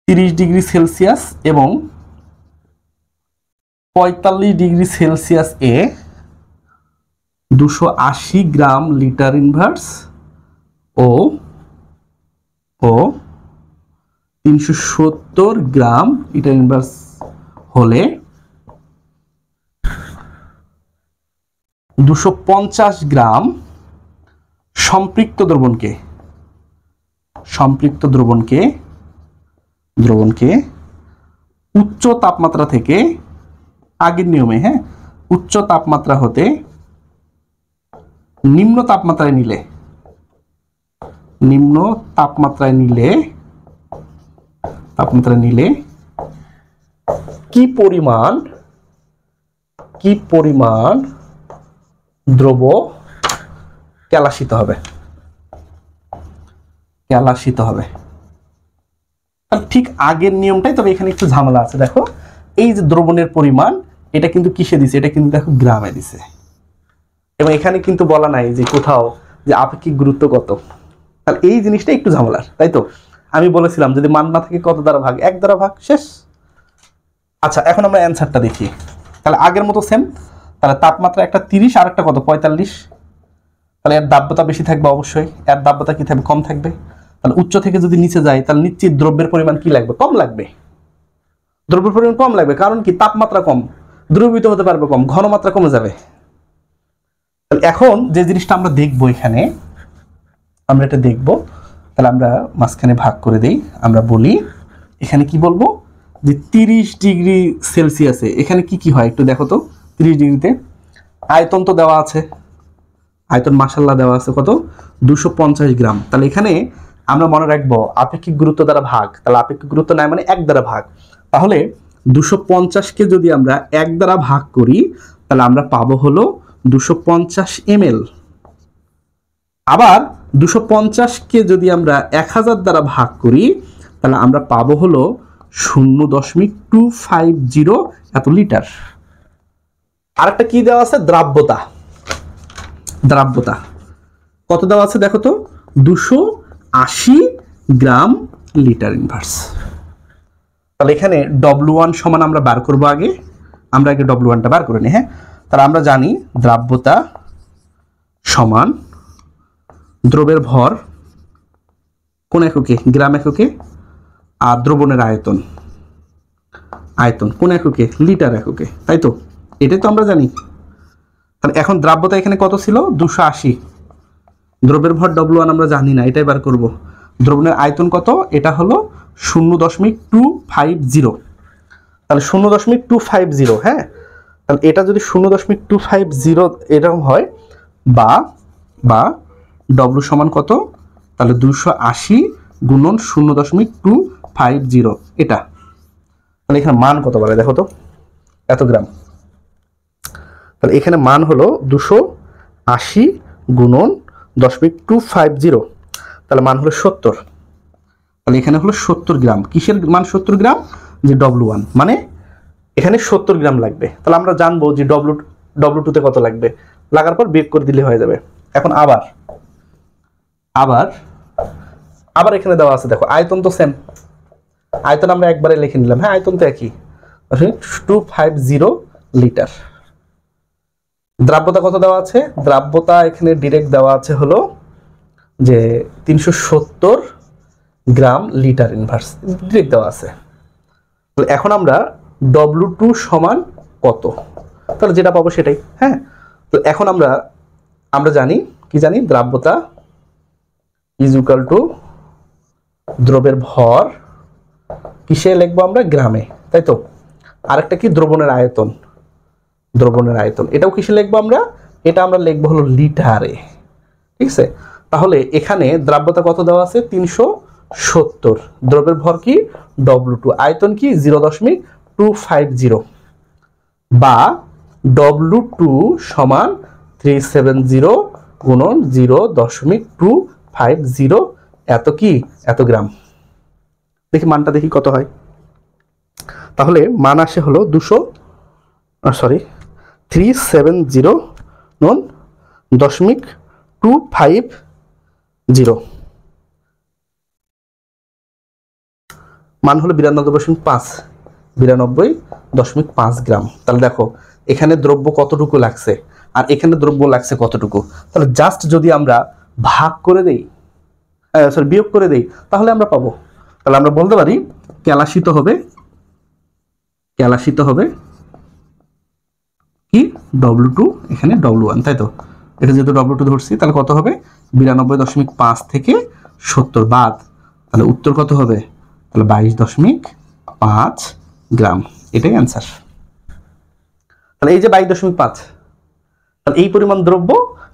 30 ডিগ্রি সেলসিয়াস এবং 45 ডিগ্রি সেলসিয়াস এ 280 গ্রাম লিটার ইনভার্স ও 370 গ্রাম লিটার ইনভার্স হলে 250 গ্রাম সম্পৃক্ত দ্রবণকে উচ্চ তাপমাত্রা থেকে, আগের নিয়মে, হ্যাঁ, উচ্চ তাপমাত্রা হতে নিম্ন তাপমাত্রায় নিলে কি পরিমাণ দ্রব্য কেলাসিত হবে। ঠিক আগের নিয়মটাই, তবে এখানে একটু ঝামেলা আছে। দেখো এই যে দ্রবণের পরিমাণ, এটা কিন্তু কিসে দিছে, এটা কিন্তু দেখো গ্রামে দিছে, এবং এখানে কিন্তু বলা নাই যে কোথাও যে আপেক্ষিক গুরুত্ব কত। তাহলে এই জিনিসটা একটু ঝামেলার, তাই তো? আমি বলেছিলাম যদি মান না থাকে কত দ্বারা ভাগ, 1 দ্বারা ভাগ, শেষ। আচ্ছা, এখন আমরা অ্যান্সারটা দেখি। তাহলে আগের মতো সেম। তাহলে তাপমাত্রা একটা 30 আর একটা কত 45। তাহলে এর দাব্যতা বেশি থাকবে অবশ্যই, এর দাব্যতা কি থাকবে, কম থাকবে। তাহলে উচ্চ থেকে যদি নিচে যায় তাহলে নিশ্চিত দ্রব্যের পরিমাণ কি লাগবে, কম লাগবে। দ্রব্যের পরিমাণ কম লাগবে, কারণ কি তাপমাত্রা কম, দ্রবীভূত হতে পারবে কম, ঘনমাত্রা কমে যাবে। তাহলে এখন যে জিনিসটা আমরা দেখবো, এখানে আমরা এটা দেখবো। তাহলে আমরা মাঝখানে ভাগ করে দেই। আমরা বলি এখানে কি বলবো, যে 30 ডিগ্রি সেলসিয়াসে এখানে কি হয় একটু দেখো তো। 30 ডিগ্রিতে আয়তন তো দেওয়া আছে, আয়তন মাশাআল্লাহ দেওয়া আছে কত, 250 গ্রাম। তাহলে এখানে আমরা মনে রাখবো আপেক্ষিক গুরুত্ব দ্বারা ভাগ। তাহলে আপেক্ষিক গুরুত্ব নাই মানে 1 দ্বারা ভাগ। তাহলে 250-কে যদি আমরা 1 দ্বারা ভাগ করি তাহলে আমরা পাবো হলো 250 ml। আবার 250-কে যদি আমরা 1000 দ্বারা ভাগ করি তাহলে আমরা পাবো হলো 0.250 এত লিটার। আরেকটা কি দেওয়া আছে, দ্রাব্যতা কত দেওয়া আছে দেখো তো, 280 গ্রাম লিটার ইনভার্স। তাহলে এখানে W1 সমান আমরা বার করবো। আমরা আগে W1টা বার করে নিই। হ্যাঁ, তাহলে আমরা জানি দ্রাব্যতা সমান দ্রবের ভর কোন এককে, গ্রাম এককে, আর দ্রবণের আয়তন কোন এককে, লিটার এককে, তাই তো? এটাই তো আমরা জানি। তাহলে এখন দ্রাব্যতা এখানে কত ছিল, 280। দ্রবের ভর W1 আমরা জানি না, এটাই বার করব। দ্রবণের আয়তন কত, এটা হলো 0.250। তাহলে 0.250, হ্যাঁ। তাহলে এটা যদি 0.250 এরকম হয়, বা W সমান কত, তাহলে 280 গুণন 0.250 এটা। তাহলে এখানে মান কত বলে দেখো তো, এত গ্রাম। তাহলে এখানে মান হলো 280 গুণন 0.250, তাহলে মান হলো 70। তাহলে এখানে হলো 70 গ্রাম। কিসের মান 70 গ্রাম, যে W1 মানে এখানে 70 গ্রাম লাগবে। তাহলে আমরা জানবো যে W2-তে কত লাগবে, লাগার পর বের করে দিলে হয়ে যাবে। এখন আবার এখানে দেওয়া আছে দেখো, আয়তন তো সেম, আয়তন আমরা একবারে লিখে নিলাম। হ্যাঁ, আয়তন তো একই, 250 লিটার। দ্রাব্যতা কত দেওয়া আছে, দ্রাব্যতা এখানে ডিরেক্ট দেওয়া আছে হলো যে 370 গ্রাম লিটার ইনভার্স, ডিরেক্ট দেওয়া আছে। এখন আমরা W2 সমান কত, তাহলে যেটা পাবো সেটাই। হ্যাঁ, তো এখন আমরা জানি কি, জানি দ্রাব্যতা ইজ ইকুয়াল টু দ্রবের ভর, কিসে লিখবো আমরা, গ্রামে, তাই তো? আরেকটা কি, দ্রবণের আয়তন, এটাও কিসে লিখবো আমরা, এটা আমরা লিখবো হলো লিটারে, ঠিক আছে? তাহলে এখানে দ্রাব্যতা কত দেওয়া আছে, 370, দ্রবের ভর কি W2, আয়তন কি 0.250, বা W2 সমান 370 গুণন 0.250 এত গ্রাম। দেখি মানটা, দেখি কত হয়। তাহলে মান আসে হলো 370 গুণন 0.250, মান হলো 92.5 গ্রাম। তাহলে দেখো এখানে দ্রব্য কতটুকু লাগছে আর এখানে দ্রব্য লাগছে কতটুকু। তাহলে জাস্ট যদি আমরা ভাগ করে দেই, বিয়োগ করে দেই, তাহলে আমরা পাবো। তাহলে আমরা বলতে পারি কেলাসিত হবে ক্যালাসিত হবে কি W2, এখানে W1, তাই তো? এটা যেহেতু W2 ধরছি, তাহলে কত হবে 92.5 থেকে 70 বাদ, তাহলে উত্তর কত হবে? তাহলে 22.5 গ্রাম। এটাই অ্যান্সার। তাহলে এই যে 22.5, তাহলে এই পরিমাণ দ্রব্য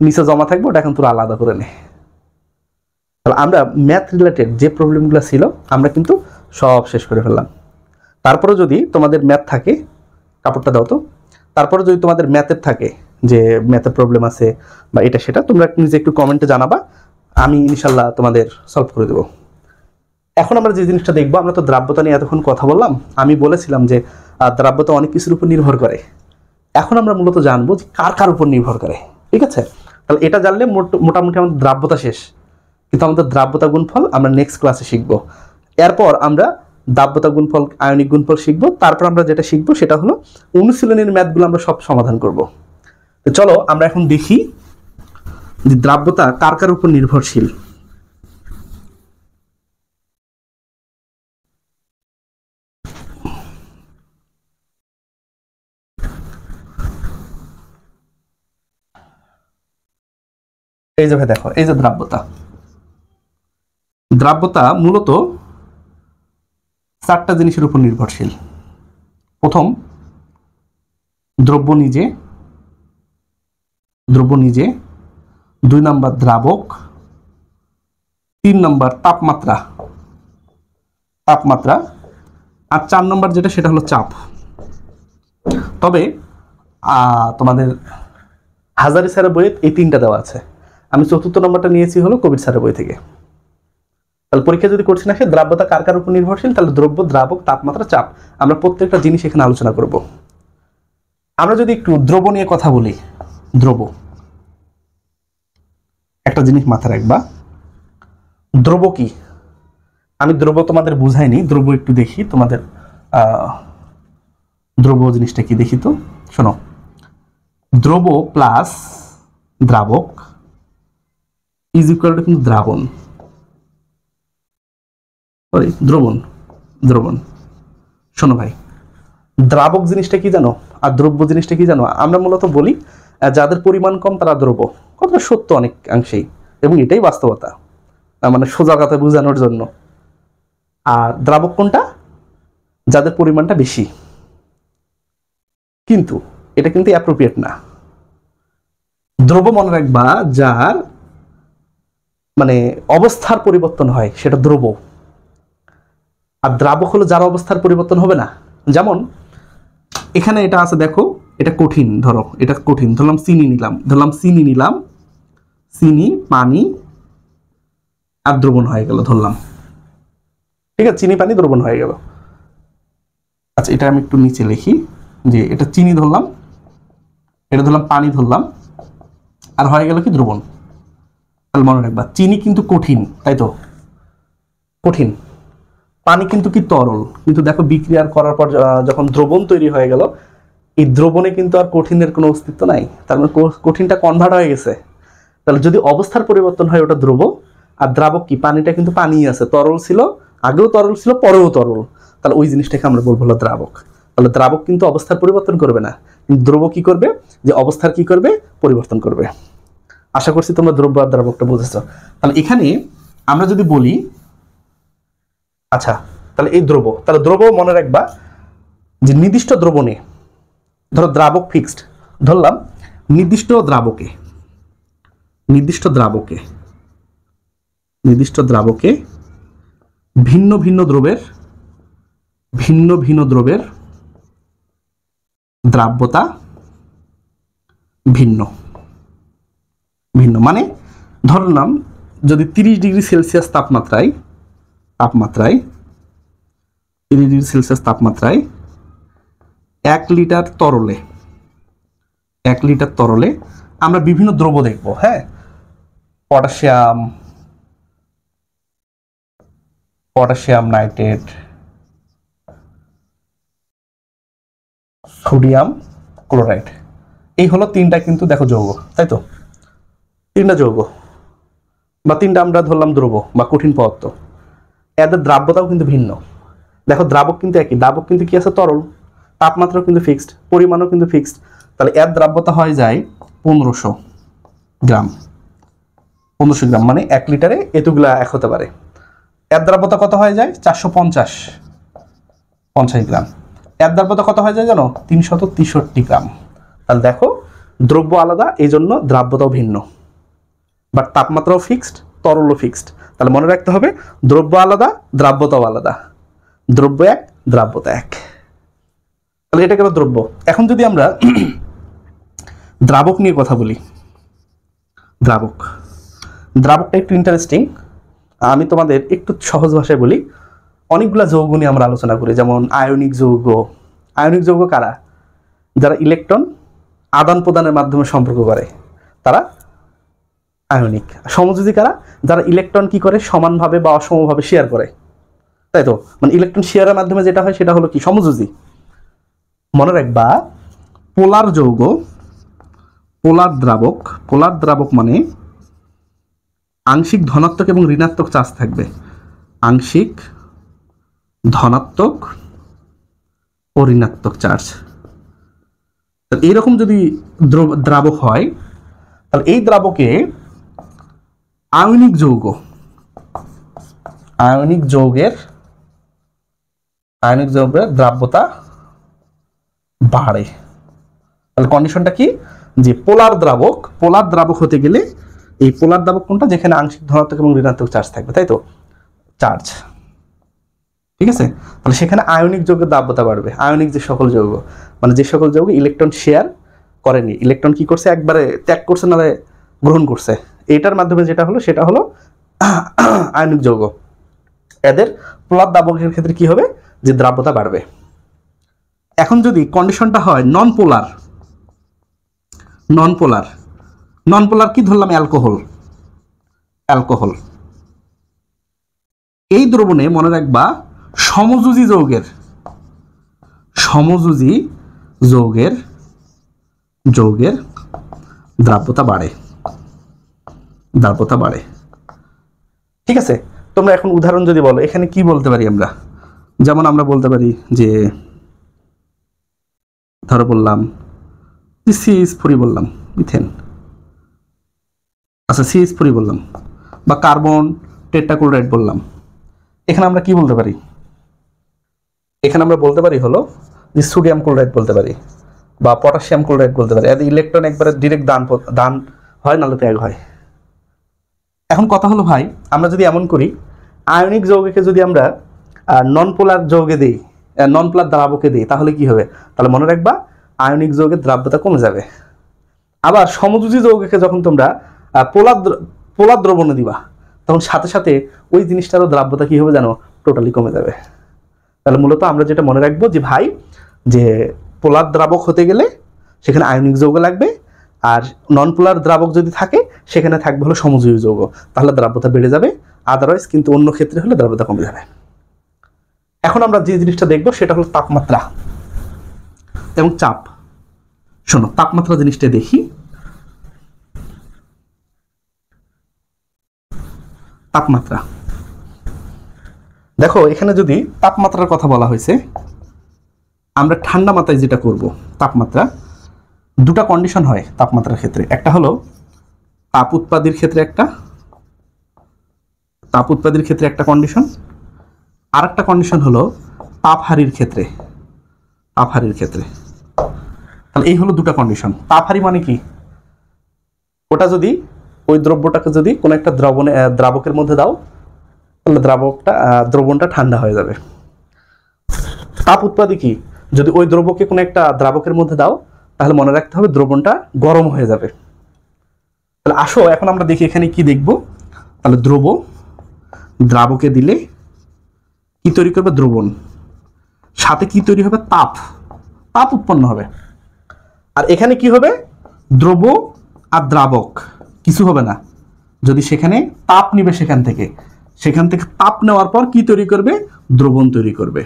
নিচে জমা থাকবে, ওটা এখন তোরা আলাদা করে নে। তাহলে আমরা ম্যাথ রিলেটেড যে প্রবলেমগুলো ছিল আমরা কিন্তু সব শেষ করে ফেললাম। তারপরে যদি তোমাদের ম্যাথ থাকে, কাপড়টা দাও তো, তারপরে যদি তোমাদের ম্যাথের থাকে যে ম্যাথের প্রবলেম আছে বা এটা সেটা, তোমরা নিজে একটু কমেন্টে জানাবা, আমি ইনশাল্লাহ তোমাদের সলভ করে দেবো। এখন আমরা যে জিনিসটা দেখবো, আমরা তো দ্রাব্যতা নিয়ে এতক্ষণ কথা বললাম, আমি বলেছিলাম যে দ্রাব্যতা অনেক কিছুর উপর নির্ভর করে। এখন আমরা মূলত জানবো যে কার কার উপর নির্ভর করে, ঠিক আছে? তাহলে এটা জানলে মোটামুটি আমাদের দ্রাব্যতা শেষ, কিন্তু আমাদের দ্রাব্যতা গুণফল আমরা নেক্সট ক্লাসে শিখবো। এরপর আমরা দ্রাব্যতা গুণফল, আয়নিক গুণফল শিখবো। তারপর আমরা যেটা শিখবো সেটা হলো অনুশীলনের ম্যাথগুলো আমরা সব সমাধান করব। তো চলো আমরা এখন দেখি যে দ্রাব্যতা কার কার উপর নির্ভরশীল। এই যে ভাই দেখো, এই যে দ্রাব্যতা, দ্রাব্যতা মূলত 4টা জিনিসের উপর নির্ভরশীল। প্রথম, দ্রব্য নিজে, দ্রব্য নিজে। 2 নাম্বার দ্রাবক। 3 নাম্বার তাপমাত্রা, তাপমাত্রা। আর 4 নম্বর যেটা সেটা হলো চাপ। তবে তোমাদের হাজারি স্যারের বইয়ে এই 3টা দেওয়া আছে, আমি 4র্থ নম্বরটা নিয়েছি হলো কবির স্যারের বই থেকে। তাহলে পরীক্ষা যদি করছি না সে দ্রাব্যতা কার কার উপর নির্ভরশীল, তাহলে দ্রব্য, দ্রাবক, তাপমাত্রা, চাপ, আমরা প্রত্যেকটা জিনিস এখানে আলোচনা করব। আমরা যদি একটু দ্রব্য নিয়ে কথা বলি, দ্রব্য, একটা জিনিস মাথায় রাখবা, দ্রব্য কি? আমি দ্রব্য তোমাদের বুঝাইনি, দ্রব্য একটু দেখি তোমাদের। দ্রব্য জিনিসটা কি দেখি তো, শোনো। দ্রব্য প্লাস দ্রাবক ইজ ইকুয়াল টু কিন্তু দ্রাবণ, সরি দ্রবণ, দ্রবণ। শোনো ভাই, দ্রাবক জিনিসটা কি জানো আর দ্রব্য জিনিসটা কি জানো? আমরা মূলত বলি যাদের পরিমাণ কম তারা দ্রব্য, কথাটা সত্য অনেকাংশেই, এবং এটাই বাস্তবতা, মানে সোজা কথা বোঝানোর জন্য। আর দ্রাবক কোনটা? যাদের পরিমাণটা বেশি। কিন্তু এটা কিন্তু অ্যাপ্রোপ্রিয়েট না। দ্রব্য মনে রাখবা যার মানে অবস্থার পরিবর্তন হয় সেটা দ্রব্য, আর দ্রাবক হলো যার অবস্থার পরিবর্তন হবে না। যেমন এখানে এটা আছে দেখো, এটা কঠিন, ধরো এটা কঠিন, ধরলাম চিনি নিলাম, ধরলাম চিনি নিলাম, চিনি, পানি আর দ্রবণ হয়ে গেল, ধরলাম, ঠিক আছে, চিনি পানি দ্রবণ হয়ে গেল। আচ্ছা এটা আমি একটু নিচে লিখি যে এটা চিনি ধরলাম, এটা ধরলাম পানি ধরলাম, আর হয়ে গেল কি দ্রবণ। তাহলে মনে রাখবা চিনি কিন্তু কঠিন, তাই তো, কঠিন। পানি কিন্তু কি তরল, কিন্তু দেখো বিক্রিয়ার করার পর যখন দ্রবণ তৈরি হয়ে গেল, এই দ্রবণে কিন্তু আর কঠিনের কোনো অস্তিত্ব নাই, তার মানে কঠিনটা কনভার্ট হয়ে গেছে। তাহলে যদি অবস্থার পরিবর্তন হয় ওটা দ্রব। আর দ্রাবক কি? পানিটা কিন্তু পানি আছে, তরল ছিল, আগেও তরল ছিল, পরেও তরল, তাহলে ওই জিনিসটাকে আমরা বলবো হলো দ্রাবক। তাহলে দ্রাবক কিন্তু অবস্থার পরিবর্তন করবে না, কিন্তু দ্রব কি করবে? যে অবস্থার কি করবে? পরিবর্তন করবে। আশা করছি তোমরা দ্রব্য আর দ্রাবকটা বুঝেছ। তাহলে এখানে আমরা যদি বলি, আচ্ছা তাহলে এই দ্রব্য, তাহলে দ্রব্য মনে রাখবা যে নির্দিষ্ট দ্রবণে, ধরো দ্রাবক ফিক্সড, ধরলাম নির্দিষ্ট দ্রাবকে, নির্দিষ্ট দ্রাবকে, নির্দিষ্ট দ্রাবকে ভিন্ন ভিন্ন দ্রবের, ভিন্ন ভিন্ন দ্রবের দ্রাব্যতা ভিন্ন ভিন্ন। মানে ধরলাম যদি 30 ডিগ্রি সেলসিয়াস তাপমাত্রায়, 30 ডিগ্রি সেলসিয়াস তাপমাত্রায় 1 লিটার তরলে, 1 লিটার তরলে আমরা বিভিন্ন দ্রব্য দেখব, হ্যাঁ, potassium, potassium nitrate, sodium chloride, এই হলো 3টা কিন্তু দেখো যৌগ, তাই তো, 3টা যৌগ বা 3টা আমরা ধরলাম দ্রব্য বা কঠিন পদার্থ। এদের দ্রাব্যতাও কিন্তু ভিন্ন। দেখো দ্রাবক কিন্তু একই, দ্রাবক কিন্তু কি আছে? তরল। তাপমাত্রাও কিন্তু ফিক্সড, পরিমাণও কিন্তু ফিক্সড। তাহলে এর দ্রাব্যতা হয়ে যায় 1500 গ্রাম। 1500 গ্রাম মানে 1 লিটারে এতগুলা এক হতে পারে। এর দ্রাব্যতা কত হয়ে যায়? 450 গ্রাম। এর দ্রাব্যতা কত হয়ে যায় জানো? 363 গ্রাম। তাহলে দেখো দ্রব্য আলাদা, এই জন্য দ্রাব্যতাও ভিন্ন, বাট তাপমাত্রাও ফিক্সড, তরলও ফিক্সড। তাহলে মনে রাখতে হবে দ্রব্য আলাদা, দ্রাব্যতাও আলাদা। দ্রব্য এক, দ্রাব্যতা এক। তাহলে এটা গেল দ্রব্য। এখন যদি আমরা দ্রাবক নিয়ে কথা বলি, দ্রাবকটা একটু ইন্টারেস্টিং। আমি তোমাদের একটু সহজ ভাষায় বলি। অনেকগুলা যৌগ নিয়ে আমরা আলোচনা করি, যেমন আয়নিক যৌগ। আয়নিক যৌগ কারা? যারা ইলেকট্রন আদান প্রদানের মাধ্যমে সম্পর্ক করে তারা আয়নিক। সমযোজী কারা? যারা ইলেকট্রন কি করে? সমানভাবে বা অসমভাবে শেয়ার করে, তাই তো? মানে ইলেকট্রন শেয়ারের মাধ্যমে যেটা হয় সেটা হলো কি? সমযোজী। মনে রাখবা পোলার যৌগ, পোলার দ্রাবক মানে আংশিক ধনাত্মক এবং ঋণাত্মক চার্জ থাকবে। আংশিক ধনাত্মক ও ঋণাত্মক চার্জ। এইরকম যদি দ্রাবক হয় তাহলে এই দ্রাবকে আয়নিক যৌগের দ্রাব্যতা বাড়ে। তাহলে কন্ডিশনটা কি? যে পোলার দ্রাবক হতে গেলে, এই পোলার দ্রাবক কোনটা? যেখানে আংশিক ধনাত্মক এবং ঋণাত্মক চার্জ থাকবে, তাই তো? চার্জ, ঠিক আছে। তাহলে সেখানে আয়নিক যৌগের দ্রাব্যতা বাড়বে। আয়নিক যে সকল যৌগ, মানে যে সকল যৌগ ইলেকট্রন শেয়ার করেনি, ইলেকট্রন কি করছে? একবারে ত্যাগ করছে, নাহলে গ্রহণ করছে, এইটার মাধ্যমে যেটা হলো সেটা হলো আয়নিক যৌগ। এদের পোলার দ্রাবকের ক্ষেত্রে কি হবে? যে দ্রাব্যতা বাড়বে। এখন যদি কন্ডিশনটা হয় নন পোলার কি ধরলাম? অ্যালকোহল। এই দ্রবণে মনে রাখবা সমযোজী যৌগের দ্রাব্যতা বাড়ে। ঠিক আছে। তোমরা এখন উদাহরণ যদি বলো, এখানে কি বলতে পারি আমরা? যেমন আমরা বলতে পারি যে, ধরো বললাম CH4 বললাম, মিথেন, আচ্ছা CH4 বললাম, বা কার্বন টেট্রাক্লোরাইড বললাম। এখানে আমরা কি বলতে পারি? এখানে আমরা বলতে পারি হলো যে সোডিয়াম ক্লোরাইড বলতে পারি, বা পটাশিয়াম ক্লোরাইড বলতে পারি। এদের ইলেকট্রন একবারে ডিরেক্ট দান হয়, নাহলে ত্যাগ হয়। এখন কথা হলো ভাই, আমরা যদি এমন করি, আয়নিক যৌগকে যদি আমরা নন পোলার দ্রাবকে দিই, তাহলে কি হবে? তাহলে মনে রাখবা আয়নিক যৌগের দ্রাব্যতা কমে যাবে। আবার সমযোজী যৌগকে যখন তোমরা পোলার দ্রবণে দিবা, তখন সাথে সাথে ওই জিনিসটারও দ্রাব্যতা কি হবে জানো? টোটালি কমে যাবে। তাহলে মূলত আমরা যেটা মনে রাখবো যে ভাই, যে পোলার দ্রাবক হতে গেলে সেখানে আয়নিক যৌগ লাগবে, আর নন পোলার দ্রাবক যদি থাকে সেখানে থাকবে হলো সমযোজী যৌগ, তাহলে দ্রাব্যতা বেড়ে যাবে। আদারওয়াইজ কিন্তু অন্য ক্ষেত্রে হলে দ্রাব্যতা কমে যাবে। এখন আমরা যে জিনিসটা দেখবো সেটা হলো তাপমাত্রা এবং চাপ। শোনো, তাপমাত্রা জিনিসটা দেখি। তাপমাত্রা দেখো, এখানে যদি তাপমাত্রার কথা বলা হয়েছে, আমরা ঠান্ডা মাত্রায় যেটা করব, তাপমাত্রা দুটা কন্ডিশন হয় তাপমাত্রার ক্ষেত্রে। একটা হলো তাপ উৎপাদীর ক্ষেত্রে একটা কন্ডিশন, আর একটা কন্ডিশন হলো তাপহারীর ক্ষেত্রে। তাহলে এই হলো দুটা কন্ডিশন। তাপহারী মানে কি? ওটা যদি, ওই দ্রব্যটাকে যদি কোনো একটা দ্রাবকের মধ্যে দাও, তাহলে দ্রবণটা ঠান্ডা হয়ে যাবে। তাপ উৎপাদী কি? যদি ওই দ্রব্যকে কোনো একটা দ্রাবকের মধ্যে দাও, তাহলে মনে রাখতে হবে দ্রবণটা গরম হয়ে যাবে। তাহলে আসো এখন আমরা দেখি এখানে কি দেখব। তাহলে দ্রাবকে দিলে কি তৈরি করবে? দ্রবণ। সাথে কি তৈরি হবে? তাপ উৎপন্ন হবে। আর এখানে কি হবে? দ্রব্য আর দ্রাবক কিছু হবে না, যদি সেখানে তাপ নিবে, সেখান থেকে তাপ নেওয়ার পর কি তৈরি করবে? দ্রবণ তৈরি করবে।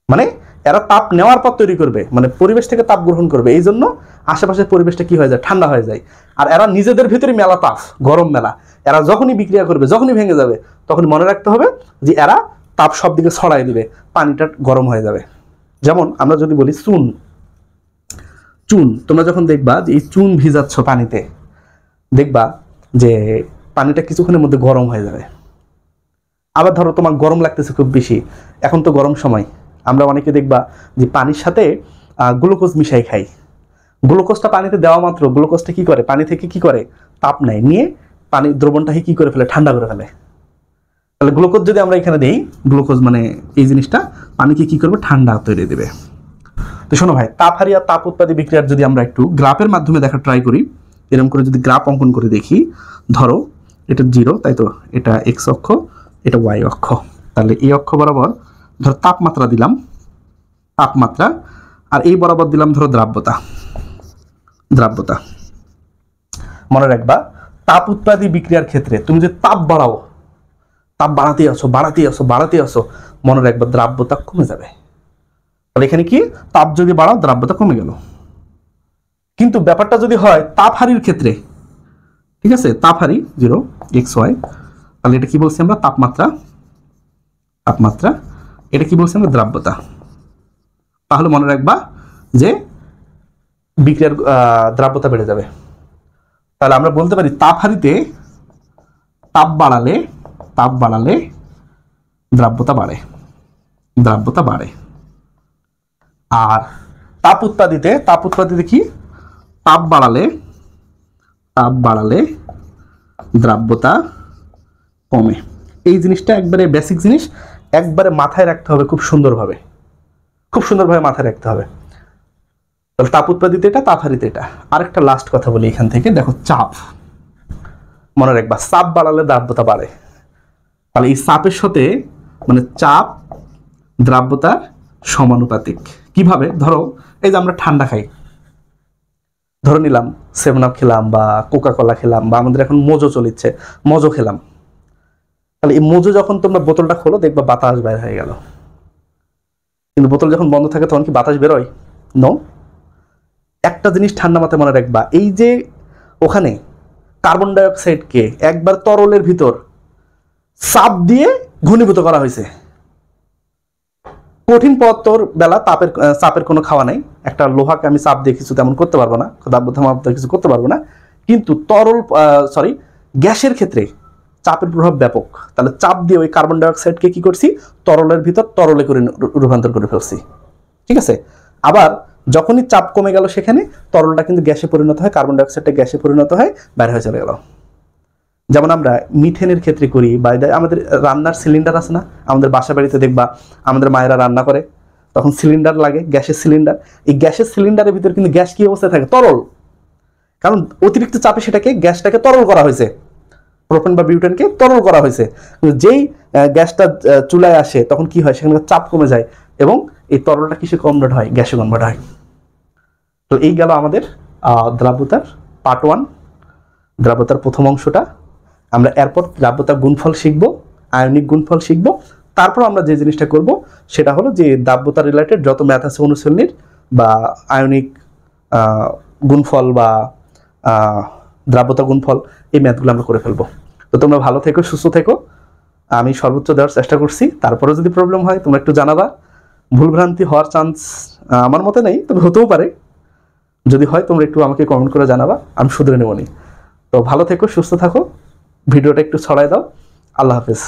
মানে এরা তাপ নেওয়ার পর তৈরি করবে, মানে পরিবেশ থেকে তাপ গ্রহণ করবে, এই জন্য আশেপাশের পরিবেশটা কি হয়ে যায়? ঠান্ডা হয়ে যায়। আর এরা নিজেদের ভিতরে মেলা তাপ, গরম মেলা। এরা যখনই বিক্রিয়া করবে, যখনই ভেঙে যাবে, তখন মনে রাখতে হবে যে এরা তাপ সব দিকে ছড়াই দিবে, পানিটা গরম হয়ে যাবে। যেমন আমরা যদি বলি চুন, চুন তোমরা যখন দেখবা যে এই চুন ভিজাচ্ছ পানিতে, দেখবা যে পানিটা কিছুক্ষণের মধ্যে গরম হয়ে যাবে। আবার ধরো তোমার গরম লাগতেছে খুব বেশি, এখন তো গরম সময়, আমরা অনেকে দেখবা যে পানির সাথে গ্লুকোজ মিশাই খাই। গ্লুকোজটা পানিতে দেওয়া মাত্র গ্লুকোজটা কি করে, পানি থেকে কি করে, তাপ নেয়, নিয়ে পানি দ্রবণটাকে কি করে ফেলে, ঠান্ডা করে ফেলে। তাহলে গ্লুকোজ যদি আমরা এখানে দেই, গ্লুকোজ মানে এই জিনিসটা পানিকে কি করবে, ঠান্ডা তৈরি দেবে। তো শোনো ভাই, তাপহারি আর তাপ উৎপাদী বিক্রিয়ার যদি আমরা একটু গ্রাফের মাধ্যমে দেখা ট্রাই করি, এরকম করে যদি গ্রাফ অঙ্কন করে দেখি, ধরো এটা 0, তাই তো, এটা এক্স অক্ষ, এটা ওয়াই অক্ষ, তাহলে এই অক্ষ বরাবর ধরো তাপমাত্রা দিলাম, তাপমাত্রা, আর এই বরাবর দিলাম ধরো দ্রাব্যতা, দ্রাব্যতা। মনে রাখবা তাপ উৎপাদী বিক্রিয়ার ক্ষেত্রে তুমি যে তাপ বাড়াও, তাপ বাড়াতে আসো বাড়াতে আসো বাড়াতে আসো, মনে রাখবা দ্রাব্যতা কমে যাবে। তাহলে এখানে কি, তাপ যদি বাড়াও দ্রাব্যতা কমে গেল। কিন্তু ব্যাপারটা যদি হয় তাপহারির ক্ষেত্রে, ঠিক আছে, তাপহারি 0 xy, তাহলে এটা কি বলছি আমরা, তাপমাত্রা, তাপমাত্রা, এটা কি বলছি আমরা, দ্রাব্যতা। তাহলে মনে রাখবা যে বিক্রিয়ার দ্রাব্যতা বেড়ে যাবে। তাহলে আমরা বলতে পারি তাপহারিতে তাপ বাড়ালে, তাপ বাড়ালে দ্রাব্যতা বাড়ে, দ্রাব্যতা বাড়ে। আর তাপ উৎপাদিতে, তাপ উৎপাদিতে কি, তাপ বাড়ালে, তাপ বাড়ালে দ্রাব্যতা কমে। এই জিনিসটা একবারে বেসিক জিনিস, একবারে মাথায় রাখতে হবে খুব সুন্দরভাবে, খুব সুন্দরভাবে মাথায় রাখতে হবে। তাহলে তাপ উৎপাদিত এটা, তাপহারিত এটা। আরেকটা লাস্ট কথা বলি এখান থেকে, দেখো চাপ, মনে রাখবা চাপ বাড়ালে দ্রাব্যতা বাড়ে। তাহলে এই চাপের সাথে মানে চাপ দ্রাব্যতার সমানুপাতিক। কিভাবে, ধরো এই যে আমরা ঠান্ডা খাই, ধরে নিলাম 7 আপ খেলাম বা কোকা কোলা খেলাম, বা আমাদের এখন মোজো চলিচ্ছে, মোজো খেলাম। তাহলে এই মোজো যখন তোমরা বোতলটা খোলো, দেখবা বাতাস বের হয়ে গেল, কিন্তু বোতল যখন বন্ধ থাকে তখন কি বাতাস বেরোয়? নো। একটা জিনিস ঠান্ডা মাথায় মনে রাখবা, এই যে ওখানে কার্বন ডাই অক্সাইডকে একবার তরলের ভিতর চাপ দিয়ে ঘনীভূত করা হয়েছে। কঠিন পদার্থর বেলা তাপের চাপের কোনো খাওয়া নাই। একটা লোহাকে আমি চাপ দিয়ে কিছু তেমন করতে পারবো না, দাব্যতা কিছু করতে পারবো না, কিন্তু তরল গ্যাসের ক্ষেত্রে চাপের প্রভাব ব্যাপক। তাহলে চাপ দিয়ে ওই কার্বন ডাই অক্সাইডকে কি করছি, তরলের ভিতর তরলে করে রূপান্তর করে ফেলছি, ঠিক আছে। আবার যখনই চাপ কমে গেল, সেখানে তরলটা কিন্তু গ্যাসে পরিণত হয়, কার্বন ডাই অক্সাইডটা গ্যাসে পরিণত হয়, বাইরে হয়ে চলে গেল। যেমন আমরা মিথেনের ক্ষেত্রে করি, বা আমাদের রান্নার সিলিন্ডার আছে না, আমাদের বাসা বাড়িতে দেখবা আমাদের মায়েরা রান্না করে, তখন সিলিন্ডার লাগে, গ্যাসের সিলিন্ডার। এই গ্যাসের সিলিন্ডারের ভিতরে কিন্তু গ্যাস কি অবস্থায় থাকে, তরল, কারণ অতিরিক্ত চাপে সেটাকে গ্যাসটাকে তরল করা হয়েছে, প্রোপেন বা বিউটেনকে তরল করা হয়েছে। যেই গ্যাসটা চুলায় আসে তখন কি হয়, সেখানে চাপ কমে যায় এবং এই তরলটা কিসে কনভার্ট হয়, গ্যাসে কনভার্ট হয়। তো এই গেল আমাদের দ্রাব্যতার পার্ট 1, দ্রাব্যতার প্রথম অংশটা। আমরা এরপর দ্রাব্যতার গুণফল শিখব, আয়নিক গুণফল শিখব। তারপর আমরা যে জিনিসটা করব সেটা হলো যে দ্রাব্যতা রিলেটেড যত ম্যাথ আছে অনুশীলনীর, বা আয়নিক গুণফল বা দ্রাব্যতা গুণফল, এই ম্যাথগুলো আমরা করে ফেলবো। তো তোমরা ভালো থেকো, সুস্থ থেকো, আমি সর্বোচ্চ দেওয়ার চেষ্টা করছি। তারপরেও যদি প্রবলেম হয় তোমরা একটু জানাবা। ভুলভ্রান্তি হওয়ার চান্স আমার মতে নেই, তবে হতেও পারে। যদি হয় তোমরা একটু আমাকে কমেন্ট করে জানাবা, আমি শুধরে নেবনি। তো ভালো থেকো, সুস্থ থাকো, ভিডিওটা একটু ছড়ায় দাও। আল্লাহ হাফেজ।